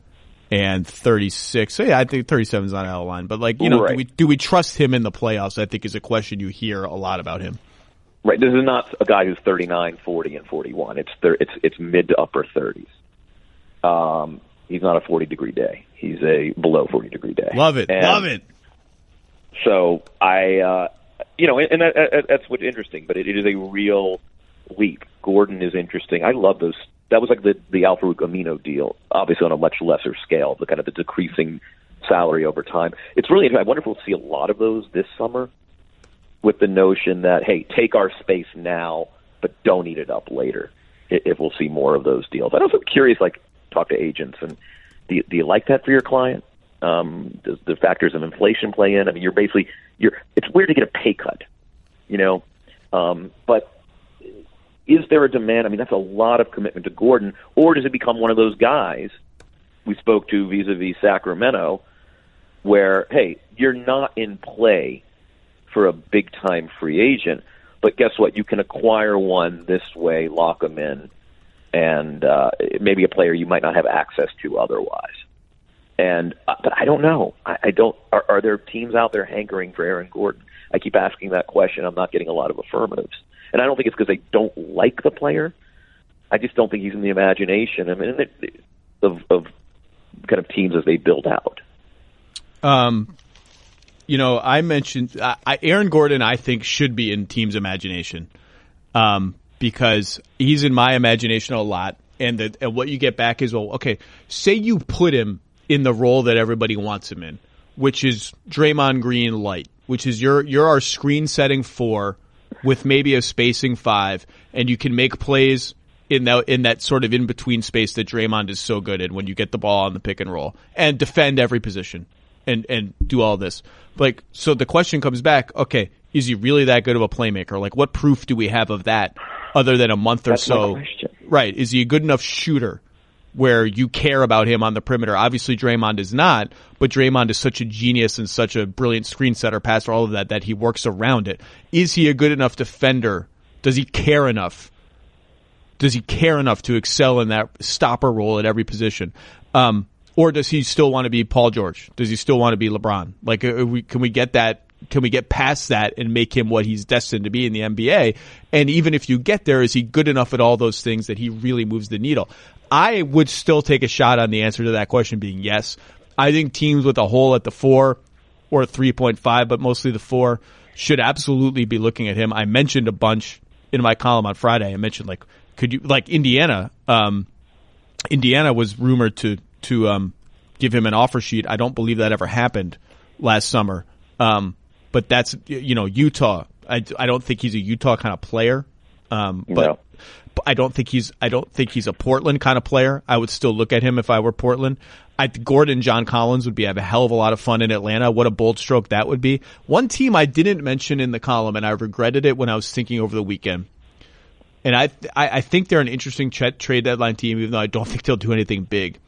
and 36. So, yeah, I think 37 is not out of line. But, right. do we trust him in the playoffs, I think, is a question you hear a lot about him. Right. This is not a guy who's 39, 40, and 41. It's mid to upper 30s. He's not a 40-degree day. He's a below 40-degree day. Love it. Love it. So, and that's what's interesting, but it is a real leap. Gordon is interesting. I love those. That was like the Al-Farouq Amino deal, obviously on a much lesser scale, the kind of the decreasing salary over time. It's really interesting. I wonder if we'll see a lot of those this summer with the notion that, hey, take our space now, but don't eat it up later, if we'll see more of those deals. I'm also curious, talk to agents, and do you like that for your client? Does the factors of inflation play in? I mean, it's weird to get a pay cut, but is there a demand? I mean, that's a lot of commitment to Gordon, or does it become one of those guys we spoke to vis-a-vis Sacramento, where, hey, you're not in play for a big-time free agent, but guess what? You can acquire one this way, lock them in, and maybe a player you might not have access to otherwise. And but I don't know. I don't. Are there teams out there hankering for Aaron Gordon? I keep asking that question. I'm not getting a lot of affirmatives, and I don't think it's because they don't like the player. I just don't think he's in the imagination. I mean, of kind of teams as they build out. I mentioned Aaron Gordon. I think should be in teams' imagination, because he's in my imagination a lot, and what you get back is, well, okay, say you put him in the role that everybody wants him in, which is Draymond Green light, which is you're our screen setting 4 with maybe a spacing 5, and you can make plays in that sort of in between space that Draymond is so good in when you get the ball on the pick and roll and defend every position and do all this. Like, so the question comes back, okay, is he really that good of a playmaker? Like, what proof do we have of that other than a month or so? My question. Right. Is he a good enough shooter where you care about him on the perimeter? Obviously, Draymond is not, but Draymond is such a genius and such a brilliant screen setter, passer, all of that he works around it. Is he a good enough defender? Does he care enough? Does he care enough to excel in that stopper role at every position? Or does he still want to be Paul George? Does he still want to be LeBron? Like, can we get that? Can we get past that and make him what he's destined to be in the NBA? And even if you get there, is he good enough at all those things that he really moves the needle? I would still take a shot on the answer to that question being yes. I think teams with a hole at the 4 or 3.5, but mostly the 4, should absolutely be looking at him. I mentioned a bunch in my column on Friday. I mentioned Indiana. Indiana was rumored to give him an offer sheet. I don't believe that ever happened last summer. But that's, Utah. I don't think he's a Utah kind of player. But I don't think he's a Portland kind of player. I would still look at him if I were Portland. Gordon, John Collins would have a hell of a lot of fun in Atlanta. What a bold stroke that would be. One team I didn't mention in the column, and I regretted it when I was thinking over the weekend. And I think they're an interesting trade deadline team, even though I don't think they'll do anything big.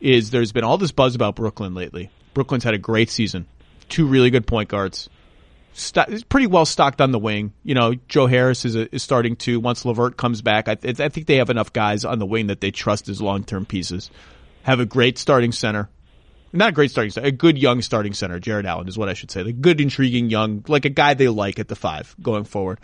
There's been all this buzz about Brooklyn lately. Brooklyn's had a great season. 2 really good point guards. It's pretty well stocked on the wing. Joe Harris is starting to. Once LeVert comes back, I think they have enough guys on the wing that they trust as long-term pieces. Have a great starting center. Not a great starting center. A good young starting center. Jared Allen is what I should say. The good, intriguing young, like a guy they like at the 5 going forward.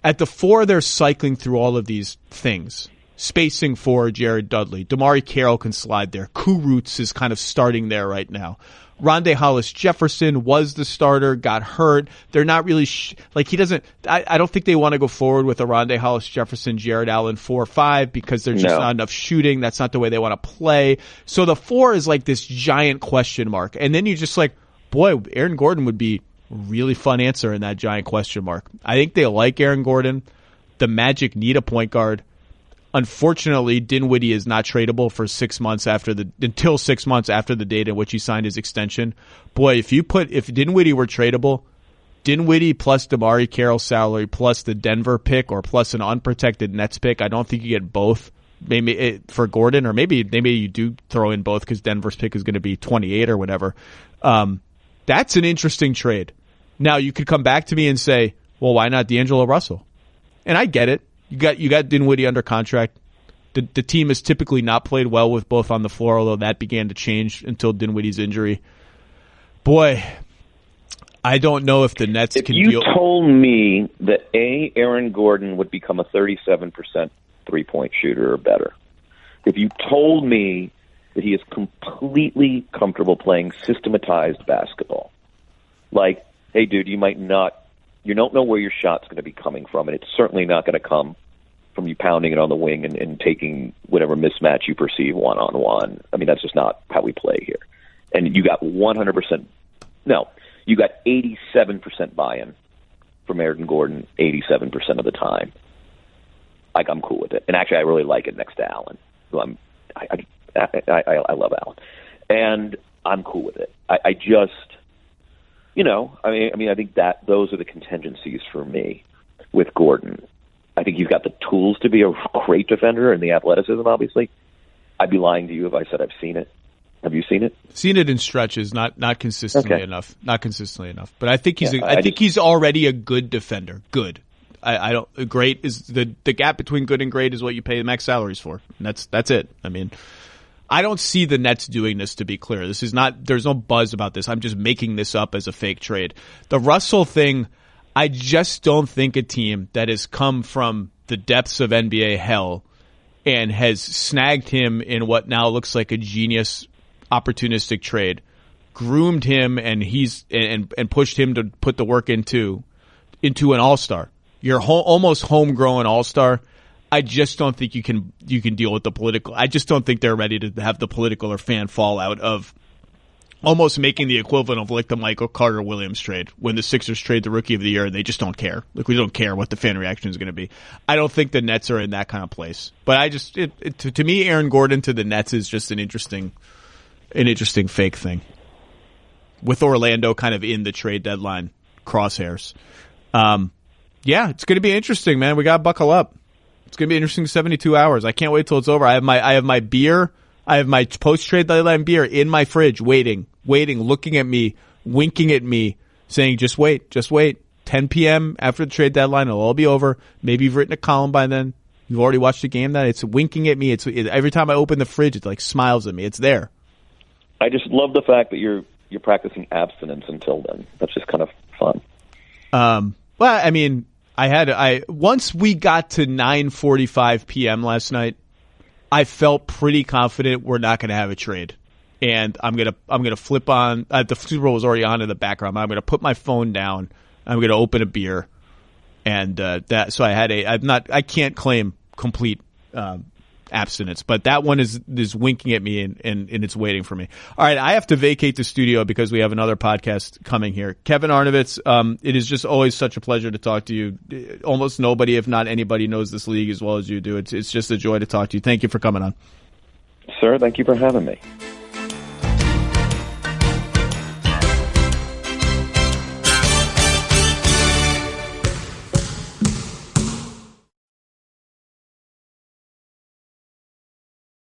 At the 4, they're cycling through all of these things. Spacing for Jared Dudley. Damari Carroll can slide there. Kurucs is kind of starting there right now. Rondae Hollis-Jefferson was the starter, got hurt. They're not really he doesn't. I don't think they want to go forward with a Rondae Hollis-Jefferson, Jared Allen 4-5 because there's just not enough shooting. That's not the way they want to play. So the 4 is like this giant question mark, and then you just boy, Aaron Gordon would be a really fun answer in that giant question mark. I think they like Aaron Gordon. The Magic need a point guard. Unfortunately, Dinwiddie is not tradable for 6 months until 6 months after the date in which he signed his extension. Boy, if Dinwiddie were tradable, Dinwiddie plus Damari Carroll's salary plus the Denver pick or plus an unprotected Nets pick, I don't think you get both. Maybe for Gordon, or maybe you do throw in both because Denver's pick is going to be 28 or whatever. That's an interesting trade. Now you could come back to me and say, well, why not D'Angelo Russell? And I get it. You got Dinwiddie under contract. The team has typically not played well with both on the floor, although that began to change until Dinwiddie's injury. Boy, I don't know if the Nets can deal. If you told me that Aaron Gordon would become a 37% three-point shooter or better, if you told me that he is completely comfortable playing systematized basketball, like, hey, dude, you don't know where your shot's going to be coming from, and it's certainly not going to come from you pounding it on the wing and taking whatever mismatch you perceive one-on-one. I mean, that's just not how we play here. And you got 100%, no, you got 87% buy-in from Aaron Gordon 87% of the time. I'm cool with it. And actually, I really like it next to Allen. So I love Allen. And I'm cool with it. I just... I think that those are the contingencies for me with Gordon. I think he's got the tools to be a great defender and the athleticism, obviously. I'd be lying to you if I said I've seen it. Have you seen it? Seen it in stretches, not consistently enough. Not consistently enough. But I think he's already a good defender. Good. I don't. Great is the gap between good and great is what you pay the max salaries for. And that's it. I mean, I don't see the Nets doing this, to be clear. This is not. There's no buzz about this. I'm just making this up as a fake trade. The Russell thing, I just don't think a team that has come from the depths of NBA hell and has snagged him in what now looks like a genius opportunistic trade, groomed him, and and pushed him to put the work into an all-star. You're almost homegrown all-star. I just don't think you can deal with the political. I just don't think they're ready to have the political or fan fallout of almost making the equivalent of like the Michael Carter-Williams trade when the Sixers trade the Rookie of the Year and they just don't care. Like, we don't care what the fan reaction is going to be. I don't think the Nets are in that kind of place. But to me, Aaron Gordon to the Nets is just an interesting fake thing with Orlando kind of in the trade deadline crosshairs. Yeah, it's going to be interesting, man. We got to buckle up. It's going to be interesting 72 hours. I can't wait till it's over. I have my beer. I have my post-trade deadline beer in my fridge waiting, looking at me, winking at me, saying, just wait. 10 p.m. after the trade deadline, it'll all be over. Maybe you've written a column by then. You've already watched the game then. It's winking at me. Every time I open the fridge, it like smiles at me. It's there. I just love the fact that you're practicing abstinence until then. That's just kind of fun. Well, I mean, once we got to 9:45 p.m. last night, I felt pretty confident we're not going to have a trade, and I'm gonna flip on. The Super Bowl was already on in the background. I'm gonna put my phone down. I'm gonna open a beer, and that. So I can't claim complete abstinence, but that one is winking at me and it's waiting for me. All right, I have to vacate the studio because we have another podcast coming here. Kevin Arnovitz, it is just always such a pleasure to talk to you. Almost nobody, if not anybody, knows this league as well as you do. It's just a joy to talk to you. Thank you for coming on. Sir, thank you for having me.